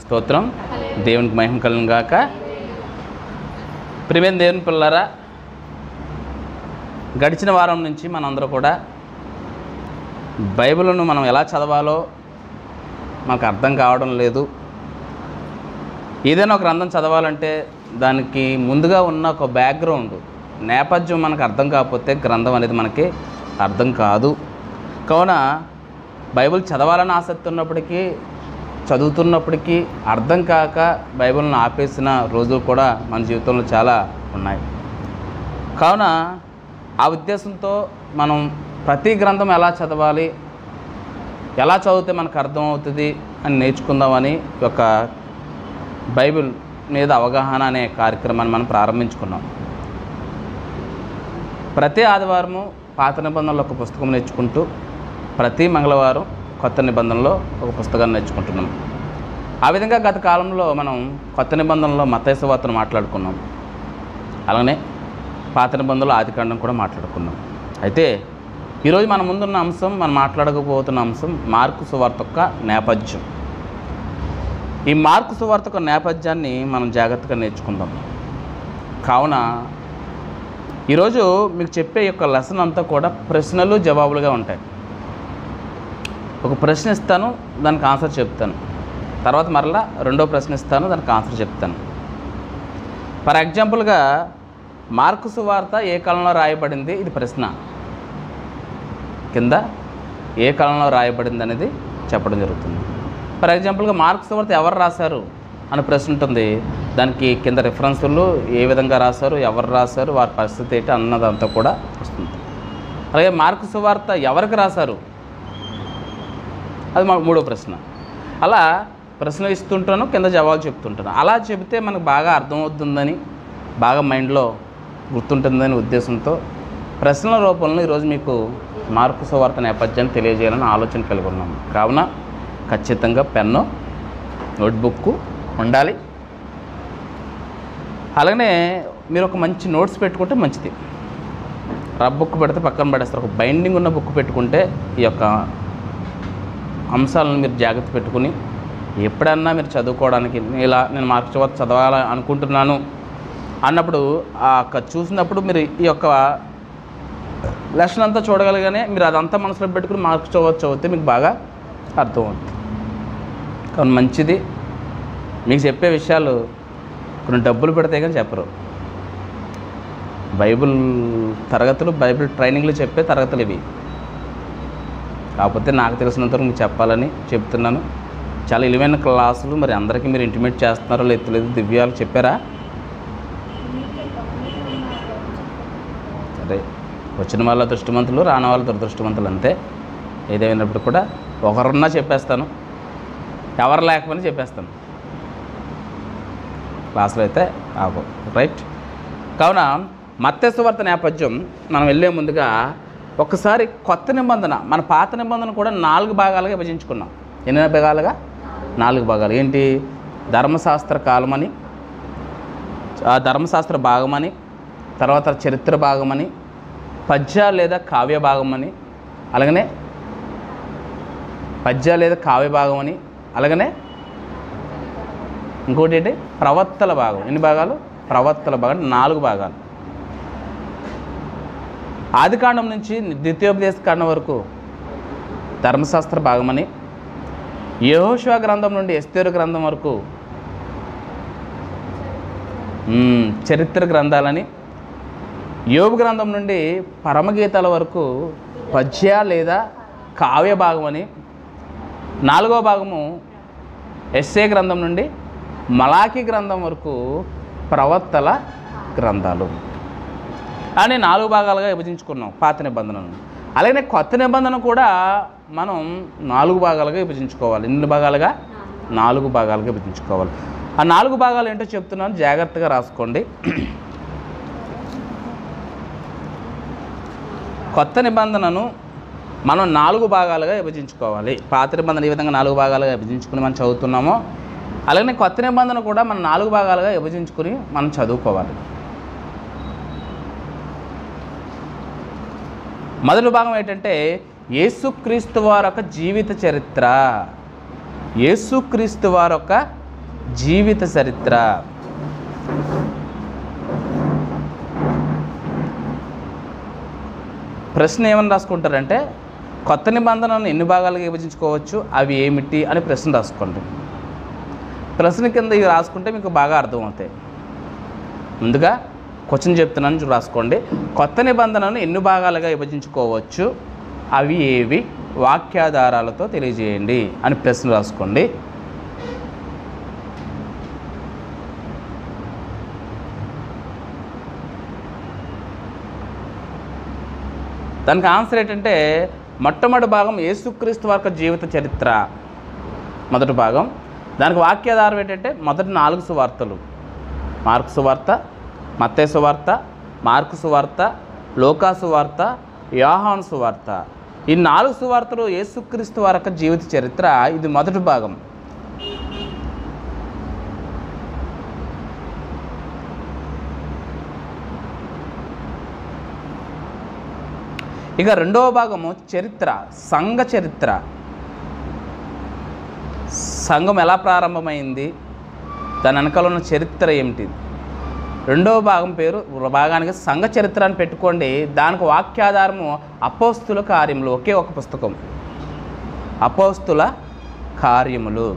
స్తోత్రం. దేవునికి మహిమ కలుగును గాక. ప్రియమైన దేవుని పిల్లలారా, గడిచిన వారం నుంచి మనందరూ కూడా బైబిల్ను మనం ఎలా చదవాలో మనకు అర్థం కావడం లేదు. ఏదైనా ఒక గ్రంథం చదవాలంటే దానికి ముందుగా ఉన్న ఒక బ్యాక్గ్రౌండ్ నేపథ్యం మనకు అర్థం కాకపోతే గ్రంథం అనేది మనకి అర్థం కాదు. కావున బైబిల్ చదవాలని ఆసక్తి ఉన్నప్పటికీ, చదువుతున్నప్పటికీ అర్థం కాక బైబిల్ను ఆపేసిన రోజులు కూడా మన జీవితంలో చాలా ఉన్నాయి. కావున ఆ ఉద్దేశంతో మనం ప్రతి గ్రంథం ఎలా చదవాలి, ఎలా చదివితే మనకు అర్థమవుతుంది అని నేర్చుకుందామని ఒక బైబిల్ మీద అవగాహన అనే కార్యక్రమాన్ని మనం ప్రారంభించుకున్నాం. ప్రతి ఆదివారము పాత నిబంధనలో ఒక పుస్తకం నేర్చుకుంటూ ప్రతి మంగళవారం కొత్త నిబంధనలో ఒక పుస్తకాన్ని నేర్చుకుంటున్నాం. ఆ విధంగా గత కాలంలో మనం కొత్త నిబంధనలో మత్తయి సువార్తను మాట్లాడుకున్నాం. అలానే పాత నిబంధనలో ఆదికాండం కూడా మాట్లాడుకున్నాం. అయితే ఈరోజు మన ముందున్న అంశం, మనం మాట్లాడకపోతున్న అంశం మార్కు సువార్త యొక్క నేపథ్యం. ఈ మార్కు సువార్త యొక్క నేపథ్యాన్ని మనం జాగ్రత్తగా నేర్చుకుందాం. కావున ఈరోజు మీకు చెప్పే యొక్క లెసన్ అంతా కూడా ప్రశ్నలు జవాబులుగా ఉంటాయి. ఒక ప్రశ్న ఇస్తాను, దానికి ఆన్సర్ చెప్తాను. తర్వాత మరలా రెండో ప్రశ్న ఇస్తాను, దానికి ఆన్సర్ చెప్తాను. ఫర్ ఎగ్జాంపుల్గా మార్కు సువార్త ఏ కాలంలో రాయబడింది, ఇది ప్రశ్న. కింద ఏ కాలంలో రాయబడింది అనేది చెప్పడం జరుగుతుంది. ఫర్ ఎగ్జాంపుల్గా మార్కు సువార్త ఎవరు రాశారు అని ప్రశ్న ఉంటుంది. దానికి కింద రిఫరెన్సులు ఏ విధంగా రాశారు, ఎవరు రాశారు, వారి పరిస్థితి ఏంటి అన్నదంతా కూడా వస్తుంది. అలాగే మార్కు సువార్త ఎవరికి రాశారు, అది మూడో ప్రశ్న. అలా ప్రశ్న ఇస్తుంటాను, కింద జవాబు చెప్తుంటాను. అలా చెబితే మనకు బాగా అర్థమవుతుందని, బాగా మైండ్లో గుర్తుంటుందని ఉద్దేశంతో ప్రశ్నల రూపంలో ఈరోజు మీకు మార్కు సువార్త నేపథ్యాన్ని తెలియజేయాలని ఆలోచన కలిగి ఉన్నాము. కావున ఖచ్చితంగా పెన్ను, నోట్బుక్ ఉండాలి. అలాగే మీరు ఒక మంచి నోట్స్ పెట్టుకుంటే మంచిది. రబ్ బుక్ పెడితే పక్కన పడేస్తారు. ఒక బైండింగ్ ఉన్న బుక్ పెట్టుకుంటే ఈ యొక్క అంశాలను మీరు జాగ్రత్త పెట్టుకుని ఎప్పుడన్నా మీరు చదువుకోవడానికి, నేను మార్కు సువార్త చదవాలి అనుకుంటున్నాను అన్నప్పుడు చూసినప్పుడు మీరు ఈ యొక్క లెసన్ అంతా చూడగలగానే మీరు అదంతా మనసులో పెట్టుకుని మార్కు సువార్త చదివితే మీకు బాగా అర్థమవుతుంది. కానీ మంచిది. మీకు చెప్పే విషయాలు కొన్ని డబ్బులు పెడితే కానీ చెప్పరు. బైబిల్ తరగతులు, బైబిల్ ట్రైనింగ్లు చెప్పే తరగతులు ఇవి. కాకపోతే నాకు తెలిసినంతవరకు మీకు చెప్పాలని చెప్తున్నాను. చాలా విలువైన క్లాసులు. మరి అందరికీ మీరు ఇంటిమేట్ చేస్తున్నారో లేదు, దివ్యాలు చెప్పారా? సరే, వచ్చిన వాళ్ళ దృష్టిమంతులు, రాని వాళ్ళ దురదృష్టవంతులు అంతే. ఏదేమైనప్పుడు కూడా ఒకరున్నా చెప్పేస్తాను, ఎవరు లేకపోయినా చెప్పేస్తాను. క్లాసులో అయితే ఆగో, రైట్. కావున మత్తయి సువార్త నేపథ్యం మనం వెళ్ళే ముందుగా ఒకసారి కొత్త నిబంధన, మన పాత నిబంధన కూడా 4 భాగాలుగా విభజించుకున్నాం. ఎన్ని భాగాలుగా? 4 భాగాలు. ఏంటి? ధర్మశాస్త్ర కాలమని, ధర్మశాస్త్ర భాగమని, తర్వాత చరిత్ర భాగమని, పద్య లేదా కావ్య భాగమని, అలాగనే పద్య లేదా కావ్య భాగమని, అలాగనే ఇంకోటి ఏంటి? ప్రవక్తల భాగం. ఎన్ని భాగాలు? ప్రవక్తల భాగం. 4 భాగాలు. ఆదికాండం నుంచి ద్వితీయోపదేశ కాండం వరకు ధర్మశాస్త్ర భాగమని, యెహోషువ గ్రంథం నుండి ఎస్తేరు గ్రంథం వరకు చరిత్ర గ్రంథాలని, యోబు గ్రంథం నుండి పరమగీతాల వరకు పద్య లేదా కావ్య భాగమని, 4వ భాగము యెషయా గ్రంథం నుండి మలాకీ గ్రంథం వరకు ప్రవక్తల గ్రంథాలు అని 4 భాగాలుగా విభజించుకున్నాం పాత నిబంధనను. అలాగే కొత్త నిబంధన కూడా మనం 4 భాగాలుగా విభజించుకోవాలి. ఎన్ని భాగాలుగా? 4 భాగాలుగా విభజించుకోవాలి. ఆ 4 భాగాలు ఏంటో చెప్తున్నాను, జాగ్రత్తగా రాసుకోండి. కొత్త నిబంధనను మనం 4 భాగాలుగా విభజించుకోవాలి. పాత నిబంధన ఈ విధంగా 4 భాగాలుగా విభజించుకుని మనం చదువుతున్నామో, అలాగే కొత్త నిబంధన కూడా మనం 4 భాగాలుగా విభజించుకుని మనం చదువుకోవాలి. మొదటి భాగం ఏంటంటే యేసుక్రీస్తు వారి యొక్క జీవిత చరిత్ర. యేసుక్రీస్తు వారి యొక్క జీవిత చరిత్ర. ప్రశ్న ఏమని రాసుకుంటారంటే కొత్త నిబంధనలను ఎన్ని భాగాలుగా విభజించుకోవచ్చు, అవి ఏమిటి అని ప్రశ్న రాసుకోండి. ప్రశ్న కింద ఇవి రాసుకుంటే మీకు బాగా అర్థమవుతాయి. ముందుగా క్వశ్చన్ చెప్తున్నాను రాసుకోండి. కొత్త నిబంధనలను ఎన్ని భాగాలుగా విభజించుకోవచ్చు, అవి ఏవి, వాక్యాధారాలతో తెలియజేయండి అని ప్రశ్న రాసుకోండి. దానికి ఆన్సర్ ఏంటంటే మొట్టమొదటి భాగం యేసుక్రీస్తు వారి జీవిత చరిత్ర మొదటి భాగం. దానికి వాక్యాధారం ఏంటంటే మొదటి 4 సువార్తలు: మార్కు సువార్త, మత్తయి సువార్త, మార్కు సువార్త, లూకా సువార్త, యోహాను సువార్త. ఈ 4 సువార్తలు యేసుక్రీస్తు వారి జీవిత చరిత్ర. ఇది మొదటి భాగం. ఇక రెండవ భాగము చరిత్ర, సంఘ చరిత్ర. సంఘం ఎలా ప్రారంభమైంది, దాని వెనకాల ఉన్న చరిత్ర ఏమిటి. రెండవ భాగం భాగానికి సంఘ చరిత్ర అని పెట్టుకోండి. దానికి వాక్యాధారము అపోస్తుల కార్యములు, ఒకే ఒక పుస్తకం, అపోస్తుల కార్యములు.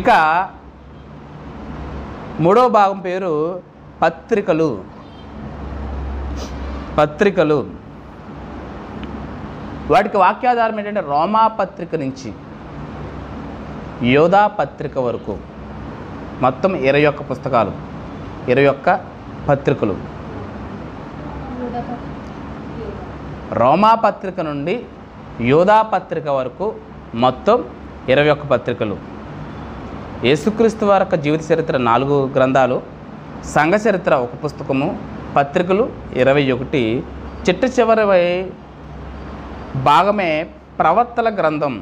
ఇక మూడవ భాగం పేరు పత్రికలు. పత్రికలు వాటికి వాక్యాధారం ఏంటంటే రోమా పత్రిక నుంచి యోధా పత్రిక వరకు మొత్తం 21 పుస్తకాలు, 21 పత్రికలు. రోమా పత్రిక నుండి యోధా పత్రిక వరకు మొత్తం 21 పత్రికలు. యేసుక్రీస్తు వారి జీవిత చరిత్ర 4 గ్రంథాలు, సంఘ చరిత్ర 1 పుస్తకము, పత్రికలు 21. చిట్ట చివరి భాగమే ప్రవక్తల గ్రంథం,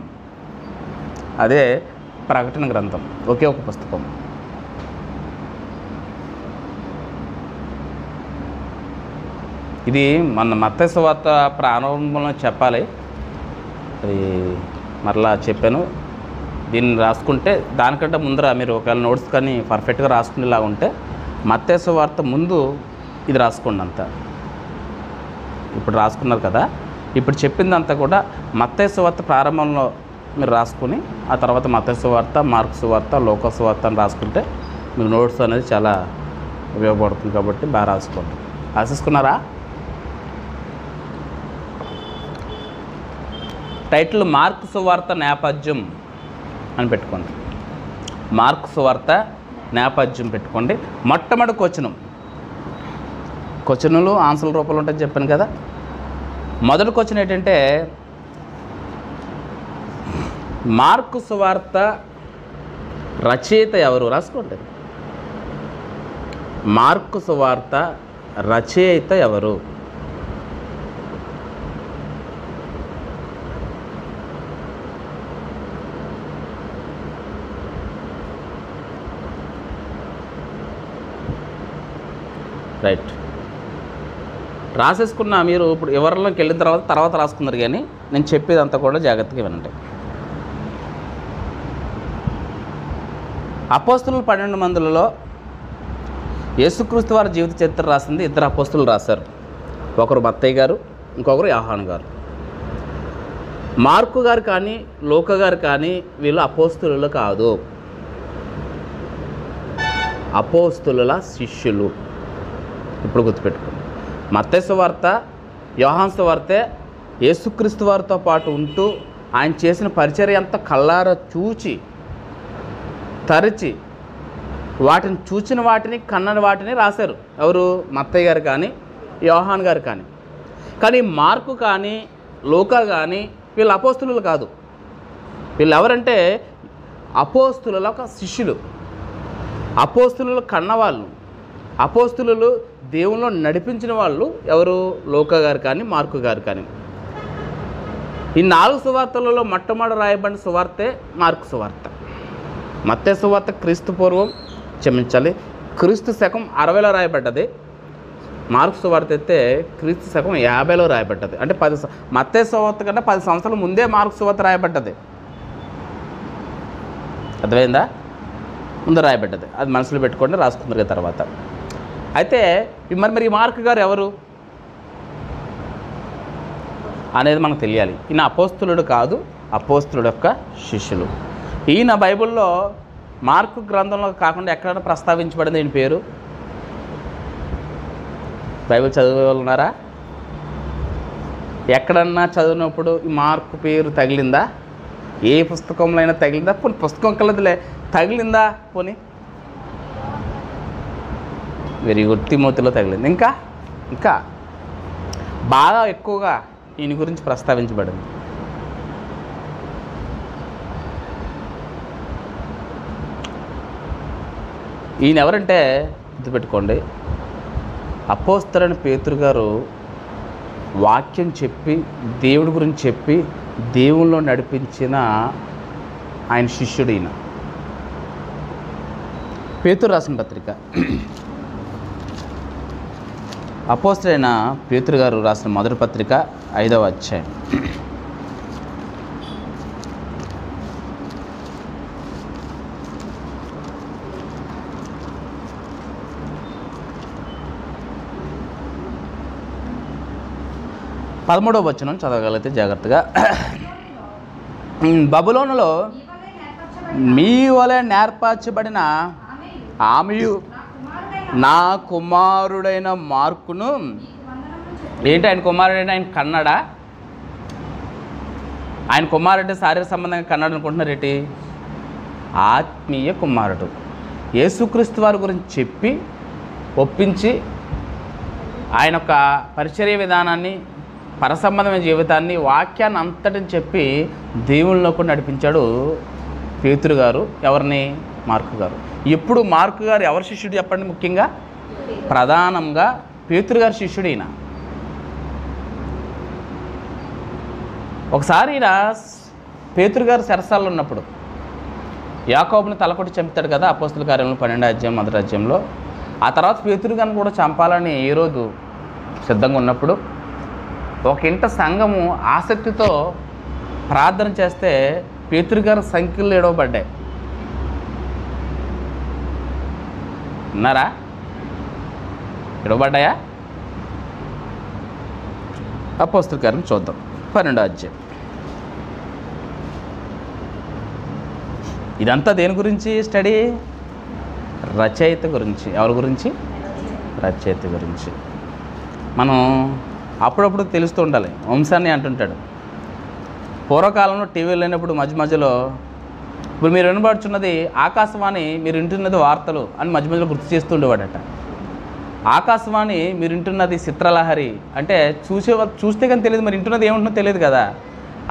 అదే ప్రకటన గ్రంథం, ఒకే ఒక పుస్తకం. ఇది మన మత్తయి సువార్త ప్రారంభంలో చెప్పాలి, అది మరలా చెప్పాను. దీన్ని రాసుకుంటే దానికంటే ముందర మీరు ఒకవేళ నోట్స్ కానీ పర్ఫెక్ట్గా రాసుకునేలాగా ఉంటే మత్తయి సువార్త ముందు ఇది రాసుకోండి అంతా. ఇప్పుడు రాసుకున్నారు కదా, ఇప్పుడు చెప్పిందంతా కూడా మత్తయి సువార్త ప్రారంభంలో మీరు రాసుకుని ఆ తర్వాత మత్తయి సువార్త, మార్కు సువార్త, లూకా సువార్త అని రాసుకుంటే మీకు నోట్స్ అనేది చాలా ఉపయోగపడుతుంది. కాబట్టి బాగా రాసుకోండి. రాసేసుకున్నారా? టైటిల్ మార్కు సువార్త నేపథ్యం అని పెట్టుకోండి. మార్కు సువార్త నేపథ్యం పెట్టుకోండి. మొట్టమొదటి క్వశ్చన్లు ఆన్సర్ల రూపంలో ఉంటాయని చెప్పాను కదా. మొదటి క్వశ్చన్ ఏంటంటే మార్కు సువార్త రచయిత ఎవరు? రాసుకోండి. మార్కు సువార్త రచయిత ఎవరు? రైట్, రాసేసుకున్నా. మీరు ఇప్పుడు వివరంలోకి వెళ్ళిన తర్వాత రాసుకున్నారు, కానీ నేను చెప్పేదంతా కూడా జాగ్రత్తగా వినండి. అపోస్తులు 12 మందిలో యేసుక్రీస్తు వారి జీవిత చరిత్ర రాసింది 2 అపోస్తులు రాశారు. ఒకరు మత్తయి గారు, ఇంకొకరు యోహాను గారు. మార్కు గారు కానీ లూకా గారు కానీ వీళ్ళు అపోస్తులు కాదు, అపోస్తుల శిష్యులు. ఇప్పుడు గుర్తుపెట్టుకోండి. మత్తయి సువార్త, యోహాను సువార్తే యేసుక్రీస్తు వారితో పాటు ఉంటూ ఆయన చేసిన పరిచర్య అంతా కళ్ళారా చూచి తరిచి వాటిని చూచిన వాటిని కన్నని వాటిని రాశారు. ఎవరు? మత్తయి గారు కానీ యోహాను గారు కానీ. కానీ మార్కు కానీ లూకా కానీ వీళ్ళు అపోస్తులు కాదు. వీళ్ళు ఎవరంటే అపోస్తుల శిష్యులు, అపోస్తులు కన్నవాళ్ళు, అపోస్తులు దేవుల్లో నడిపించిన వాళ్ళు. ఎవరు? లూకా గారు కానీ మార్కు గారు కానీ. ఈ 4 సువార్తలలో మొట్టమొదటి రాయబడిన సువార్తే మార్కు సువార్త. మత్తయి సువార్త క్రీస్తు శకం 60లో రాయబడ్డది. మార్కు సువార్త అయితే క్రీస్తు శకం 50లో రాయబడ్డది. అంటే మత్తయి సువార్త కన్నా 10 సంవత్సరాల ముందే మార్కు సువార్త రాయబడ్డది. అర్థమైందా? ముందు రాయబడ్డది. అది మనసులో పెట్టుకోండి, రాసుకుందరు తర్వాత. అయితే మరి ఈ మార్కు గారు ఎవరు అనేది మనకు తెలియాలి. ఈయన అపోస్తులుడు కాదు, అపోస్తులుడు యొక్క శిష్యులు. ఈయన బైబిల్లో మార్కు గ్రంథంలో కాకుండా ఎక్కడైనా ప్రస్తావించబడింది ఈయన పేరు? బైబిల్ చదివే వాళ్ళు ఉన్నారా? ఎక్కడన్నా చదివినప్పుడు ఈ మార్కు పేరు తగిలిందా? ఏ పుస్తకంలో అయినా తగిలిందా? పోనీ పుస్తకం కలదులే, తగిలిందా? పోనీ వెరీ గుడ్, తిమోతిలో తగిలింది. ఇంకా బాగా ఎక్కువగా ఈయన గురించి ప్రస్తావించబడింది. ఈయన ఎవరంటే గుర్తుపెట్టుకోండి, అపోస్తలుడైన పేతురు గారు వాక్యం చెప్పి, దేవుడి గురించి చెప్పి, దేవుల్లో నడిపించిన ఆయన శిష్యుడు ఈయన. పేతురు రాసిన పత్రిక, అపోస్తలుడైన పేతురు గారు రాసిన మొదటి పత్రిక 5వ అధ్యాయం. పదమూడవ వచనం చదవగలిగితే జాగ్రత్తగా. బబులోనులో మీ వలె నేర్పరచబడిన ఆమెయు నా కుమారుడైన మార్కును. ఏంటి ఆయన కుమారుడైన? ఆయన కన్నడ. ఆయన కుమారుడంటే శారీరక సంబంధంగా కన్నడ అనుకుంటున్నారేంటి? ఆత్మీయ కుమారుడు. యేసుక్రీస్తు వారి గురించి చెప్పి ఒప్పించి ఆయన యొక్క పరిచర్య విధానాన్ని, పరసంబంధమైన జీవితాన్ని, వాక్యాన్ని అంతటిని చెప్పి దేవుళ్ళలో కూడా నడిపించాడు పేతురు గారు. ఎవరిని? మార్కు గారు. ఎప్పుడు మార్కు గారు ఎవరి శిష్యుడు చెప్పండి? ముఖ్యంగా ప్రధానంగా పేతురు గారి శిష్యుడు ఈయన. ఒకసారి ఈయన పేతురు గారు చెరసాలలో ఉన్నప్పుడు యాకోబుని తలకొట్టి చంపుతాడు కదా, అపోస్తల కార్యంలో 12వ అధ్యాయం 1వ అధ్యాయంలో. ఆ తర్వాత పేతురు గారిని కూడా చంపాలని ఏ రోజు సిద్ధంగా ఉన్నప్పుడు ఒక ఇంట సంఘము ఆసక్తితో ప్రార్థన చేస్తే పేతురు గారి సంఖ్యలు ఎడవబడ్డాయి. ఉన్నారా? ఎడవబడ్డాయా? అపోస్తల కార్యం చూద్దాం, 12వ అధ్యాయం. ఇదంతా దేని గురించి స్టడీ? రచయిత గురించి. ఎవరి గురించి? రచయిత గురించి. మనం అప్పుడప్పుడు తెలుస్తూ ఉండాలి. వంశాన్ని అంటుంటాడు. పూర్వకాలంలో టీవీలు లేనప్పుడు మధ్య మధ్యలో, ఇప్పుడు మీరు వినబడుచున్నది ఆకాశవాణి, మీరు వింటున్నది వార్తలు అని మధ్య మధ్యలో గుర్తు చేస్తూ ఉండేవాడట. ఆకాశవాణి మీరు వింటున్నది చిత్రలహరి అంటే చూస్తే కానీ తెలియదు, మరి వింటున్నది ఏముంటుందో తెలియదు కదా.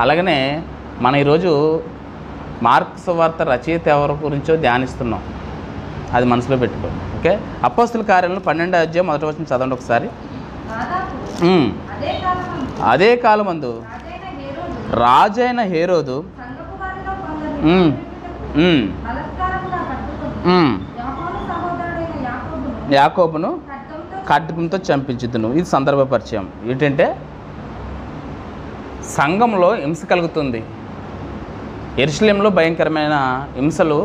అలాగనే మనం ఈరోజు మార్కు సువార్త రచయిత ఎవరి గురించో ధ్యానిస్తున్నాం. అది మనసులో పెట్టుకోండి. ఓకే, అపోస్తల కార్యంలో 12వ అధ్యాయం 1వ వచనం చదవండి ఒకసారి. అదే కాలమందు రాజైన హేరోదు యాకోబును ఖడ్గంతో చంపించుదును. ఇది సందర్భ పరిచయం. ఏంటంటే సంఘంలో హింస కలుగుతుంది. యెరూషలేములో భయంకరమైన హింసలు.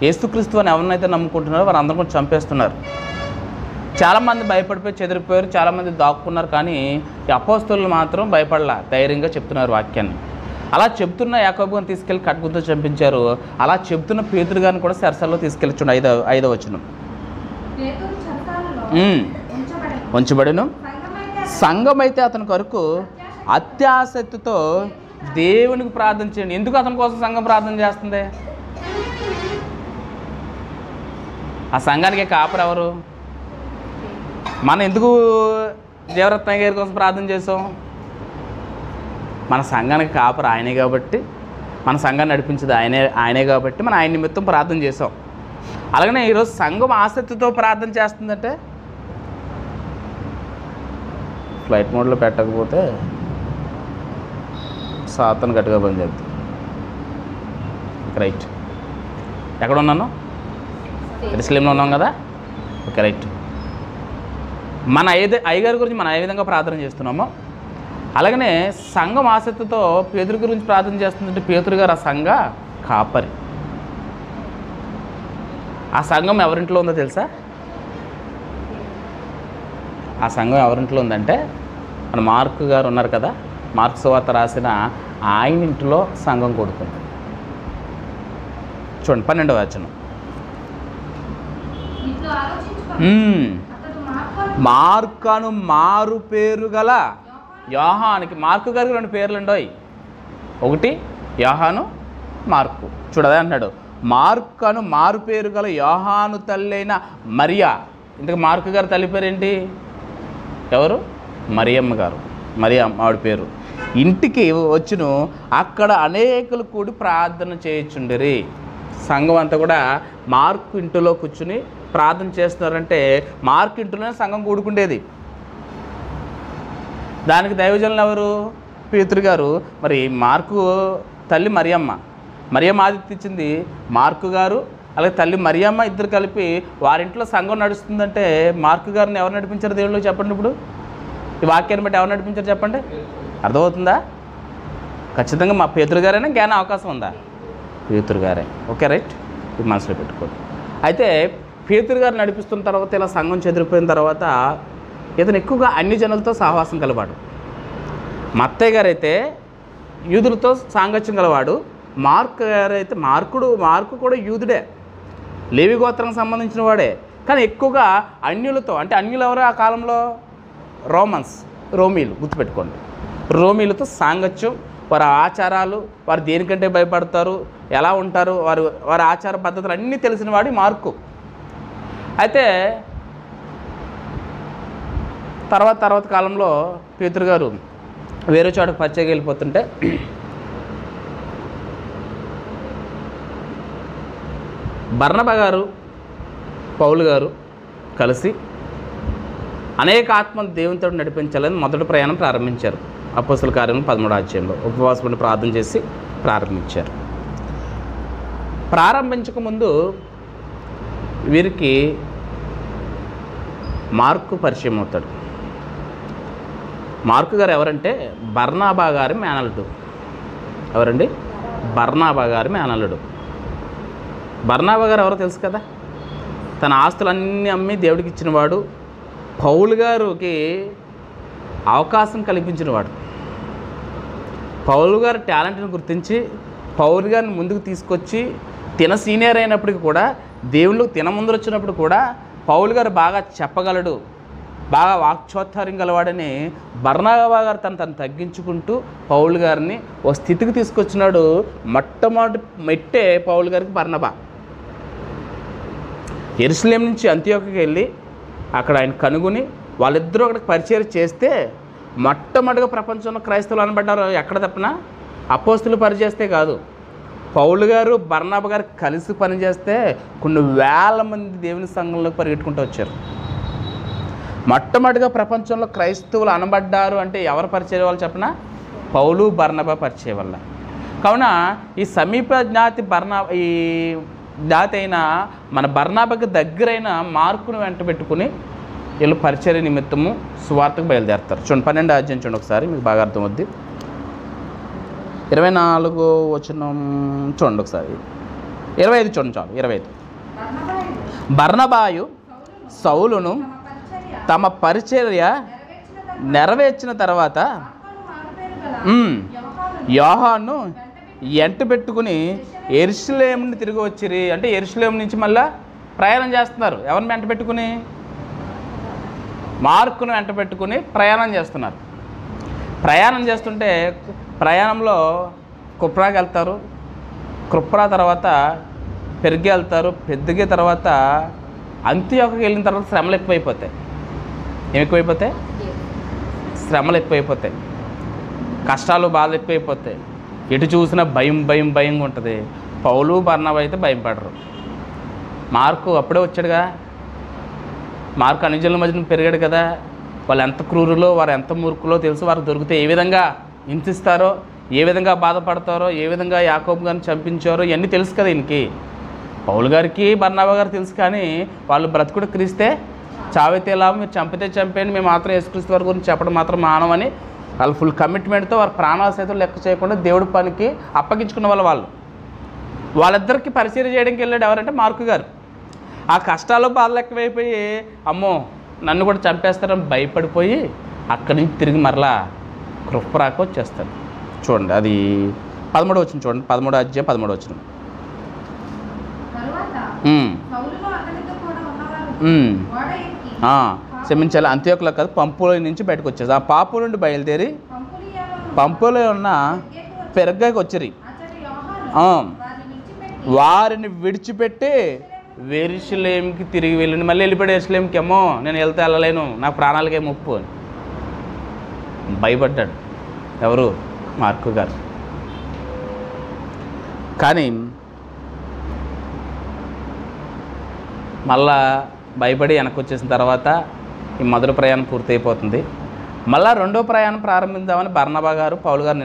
యేసుక్రీస్తు అని ఎవరినైతే నమ్ముకుంటున్నారో వారు అందరూ కూడా చంపేస్తున్నారు. చాలామంది భయపడిపోయి చెదిరిపోయారు, చాలామంది దాక్కున్నారు. కానీ ఈ అపోస్తలులు మాత్రం భయపడలా, ధైర్యంగా చెప్తున్నారు వాక్యాన్ని. అలా చెప్తున్న యాకోబుని తీసుకెళ్ళి ఖడ్గంతో చంపించారు. అలా చెప్తున్న పేతురు గారిని కూడా చెరసాలలో తీసుకెళ్ళి చూడండి. 5వ వచనం. ఉంచబడెను. సంఘమైతే అతని కొరకు అత్యాసక్తితో దేవునికి ప్రార్థన చేయండి. ఎందుకు అతని కోసం సంఘం ప్రార్థన చేస్తుంది? ఆ సంఘానికి కాపరు ఎవరు? మనం ఎందుకు దేవరత్న గారి కోసం ప్రార్థన చేసాం? మన సంఘానికి కాపరు ఆయనే కాబట్టి, మన సంఘాన్ని నడిపించేది ఆయనే కాబట్టి మనం ఆయన నిమిత్తం ప్రార్థన చేసాం. అలాగనే ఈరోజు సంఘం ఆసక్తితో ప్రార్థన చేస్తుందంటే, ఫ్లైట్ మోడ్లో పెట్టకపోతే సాతను గట్టిగా పని చేద్దాం. రైట్, ఎక్కడ ఉన్నాను? ఎరుసలేంలో ఉన్నాం కదా. Okay, right. మన అయ్యగారి గురించి మనం ఏ విధంగా ప్రార్థన చేస్తున్నామో అలాగనే సంఘం ఆసక్తితో పేతురు గురించి ప్రార్థన చేస్తుందంటే పేతురు గారు ఆ సంఘ కాపరి. ఆ సంఘం ఎవరింట్లో ఉందో తెలుసా? ఆ సంఘం ఎవరింట్లో ఉందంటే మన మార్కు గారు ఉన్నారు కదా, మార్కు సువార్త రాసిన ఆయన ఇంట్లో సంఘం కొడుకుంది. చూడండి 12వ వచనం. మార్కను మారు పేరు గల యోహానికి, మార్కు గారికి 2 పేర్లు ఉండవు. ఒకటి యోహాను, మార్కు. చూడదే అంటున్నాడు, మార్కను మారు పేరు గల యోహాను తల్లైన మరియా. ఇంతకు మార్కు గారు తల్లి పేరేంటి? ఎవరు? మరియమ్మ గారు. మరియమ్మ ఆవిడ పేరు. ఇంటికి వచ్చును, అక్కడ అనేకులు కూడి ప్రార్థన చేయుచుండిరి. సంఘం అంతా కూడా మార్కు ఇంటిలో కూర్చుని ప్రార్థన చేస్తున్నారంటే మార్కు ఇంటిలోనే సంఘం కూడుకుండేది. దానికి దైవజనులు ఎవరు? పేతురు గారు. మరి మార్కు తల్లి మరియమ్మ, మరియమ్మ ఆదిత్య ఇచ్చింది మార్కు గారు, అలాగే తల్లి మరియమ్మ ఇద్దరు కలిపి వారింట్లో సంఘం నడుస్తుందంటే మార్కు గారిని ఎవరు నడిపించారు దేవుళ్ళు చెప్పండి. ఇప్పుడు ఈ వాక్యాన్ని బట్టి ఎవరు నడిపించారు చెప్పండి. అర్థమవుతుందా? ఖచ్చితంగా మా పేతురు గారైనా జ్ఞాన అవకాశం ఉందా? పేతురు గారే. ఓకే, రైట్, ఇది మనసులో పెట్టుకోండి. అయితే పేతురు గారు నడిపిస్తున్న తర్వాత ఇలా సంఘం చెదిరిపోయిన తర్వాత ఇతను ఎక్కువగా అన్ని జనులతో సహవాసం కలవాడు. మత్తయ్య గారైతే యూదులతో సాంగత్యం గలవాడు. మార్కు గారైతే మార్కు కూడా యూదుడే, లేవి గోత్రానికి సంబంధించిన వాడే. కానీ ఎక్కువగా అన్యులతో, అంటే అన్యులు ఎవరు ఆ కాలంలో? రోమీలు. గుర్తుపెట్టుకోండి, రోమీలతో సాంగత్యం, వారి ఆచారాలు, వారు దేనికంటే భయపడతారు, ఎలా ఉంటారు, వారి ఆచార పద్ధతులు అన్నీ తెలిసిన వాడి మార్కు. అయితే తర్వాత కాలంలో పేతురు గారు వేరే చోటకు పరిచయకి వెళ్ళిపోతుంటే బర్నబా గారు, పౌలు గారు కలిసి అనేక ఆత్మలు దేవునితో నడిపించాలని మొదటి ప్రయాణం ప్రారంభించారు. అపోస్తలుల కార్యములు 13వ అధ్యాయంలో ఉపవాసం ప్రార్థన చేసి ప్రారంభించారు. ప్రారంభించకముందు వీరికి మార్కు పరిచయం అవుతాడు. మార్కు గారు ఎవరంటే బర్నాబా గారి మేనల్లుడు. ఎవరండి? బర్నాబా గారి మేనల్లుడు. బర్నాబా గారు ఎవరో తెలుసు కదా, తన ఆస్తులన్నీ అమ్మి దేవుడికి ఇచ్చినవాడు, పౌలు గారికి అవకాశం కల్పించినవాడు. పౌలు గారి టాలెంట్ని గుర్తించి పౌలు గారిని ముందుకు తీసుకొచ్చి తిన సీనియర్ అయినప్పటికీ కూడా దేవుళ్ళు తిన ముందు వచ్చినప్పుడు కూడా పౌలు గారు బాగా చెప్పగలడు, బాగా వాక్చోత్తార్యం గలవాడని బర్నబా గారు తను తగ్గించుకుంటూ పౌలు గారిని ఓ స్థితికి తీసుకొచ్చినాడు. మొట్టమొదటి మెట్టే పౌలు గారికి బర్నబా. యెరూషలేం నుంచి అంతియోక్యకి వెళ్ళి అక్కడ ఆయన కనుగొని వాళ్ళిద్దరూ అక్కడికి పరిచయం చేస్తే మొట్టమొదటిగా ప్రపంచంలో క్రైస్తవులు అనబడ్డారు. ఎక్కడ తప్పినా అపోస్తులు పరిచేస్తే కాదు, పౌలు గారు బర్నబా గారు కలిసి పనిచేస్తే కొన్ని వేల మంది దేవుని సంఘంలోకి పరిగెట్టుకుంటూ వచ్చారు. మొట్టమొదటిగా ప్రపంచంలో క్రైస్తవులు అనబడ్డారు అంటే ఎవరు పరిచయం వాళ్ళు చెప్పినా? పౌలు బర్నబా పరిచయం వల్ల. కావున ఈ సమీప ఈ జ్ఞాతి అయిన మన బర్నబాకి దగ్గరైన మార్కును వెంట పెట్టుకుని వీళ్ళు పరిచర్య నిమిత్తము సువార్తకు బయలుదేరుతారు. చూడండి 12వ అధ్యాయం చూడండి ఒకసారి, మీకు బాగా అర్థమవుద్ది. 24వ వచనం చూడండి ఒకసారి, 25 చూడండి చాలు. 25 బర్నబాయు సౌలును తమ పరిచర్య నెరవేర్చిన తర్వాత యోహాను ఎంట పెట్టుకుని యెరూషలేముని తిరిగి వచ్చిరి. అంటే యెరూషలేము నుంచి మళ్ళీ ప్రయాణం చేస్తున్నారు. ఎవరిని వెంట పెట్టుకుని? మార్కును వెంట పెట్టుకుని ప్రయాణం చేస్తున్నారు. ప్రయాణం చేస్తుంటే ప్రయాణంలో కుప్రాకి వెళ్తారు, కుప్రా తర్వాత పెరిగి వెళ్తారు, పెద్దగి తర్వాత అంతియోక్యకి వెళ్ళిన తర్వాత శ్రమలు ఎక్కువైపోతాయి. ఏమి ఎక్కువైపోతాయి? శ్రమలు ఎక్కువైపోతాయి, కష్టాలు బాధలు ఎక్కువైపోతాయి. ఎటు చూసినా భయంగా ఉంటుంది. పౌలు బర్నబా అయితే భయపడరు. మార్కు అప్పుడే వచ్చాడుగా, మార్కు అన్యజనుల మధ్యన పెరిగాడు కదా. వాళ్ళు ఎంత క్రూరులో, వారు ఎంత మూర్ఖులో తెలుసు. వారు దొరికితే ఏ విధంగా హింసిస్తారో, ఏ విధంగా బాధపడతారో, ఏ విధంగా యాకోబు గారిని చంపించారో ఇవన్నీ తెలుసు కదా ఈయనకి. పౌలు గారికి బర్నబా గారు తెలుసు, కానీ వాళ్ళు బ్రతుకుడు క్రీస్తే చావైతే లాభం, మీరు చంపితే చంపేయండి, మేము మాత్రం యేసుక్రీస్తు వారి గురించి చెప్పడం మాత్రం మానవని వాళ్ళు ఫుల్ కమిట్మెంట్తో వారి ప్రాణాల సైతం లెక్క చేయకుండా దేవుడి పనికి అప్పగించుకున్న వాళ్ళిద్దరికి పరిచయం చేయడానికి వెళ్ళాడు ఎవరంటే మార్కు గారు. ఆ కష్టాలు బాధలు ఎక్కువైపోయి అమ్మో నన్ను కూడా చంపేస్తారని భయపడిపోయి అక్కడి నుంచి తిరిగి మరలా కృపరాకు వచ్చేస్తాడు. చూడండి అది 13 వచనం చూడండి, 13వ అధ్యాయం 13వ వచనం. క్షమించాలి, అంత్యోకులో కాదు పంపులో నుంచి బయటకు వచ్చేది. ఆ పాపు నుండి బయలుదేరి పంపులో ఉన్న పెరగ్గాకి వచ్చిరి. వారిని విడిచిపెట్టి యెరూషలేముకి తిరిగి వెళ్ళండి. మళ్ళీ వెళ్ళిపోయాడు యెరూషలేముకి. ఏమో నేను వెళ్ళలేను, నాకు ప్రాణాలకే ముప్పు అని భయపడ్డాడు ఎవరు? మార్కు గారు. కానీ మళ్ళా భయపడి వెనక్కి వచ్చేసిన తర్వాత ఈ మొదటి ప్రయాణం పూర్తయిపోతుంది. మళ్ళీ రెండో ప్రయాణం ప్రారంభిద్దామని బర్నబా గారు పౌలు గారు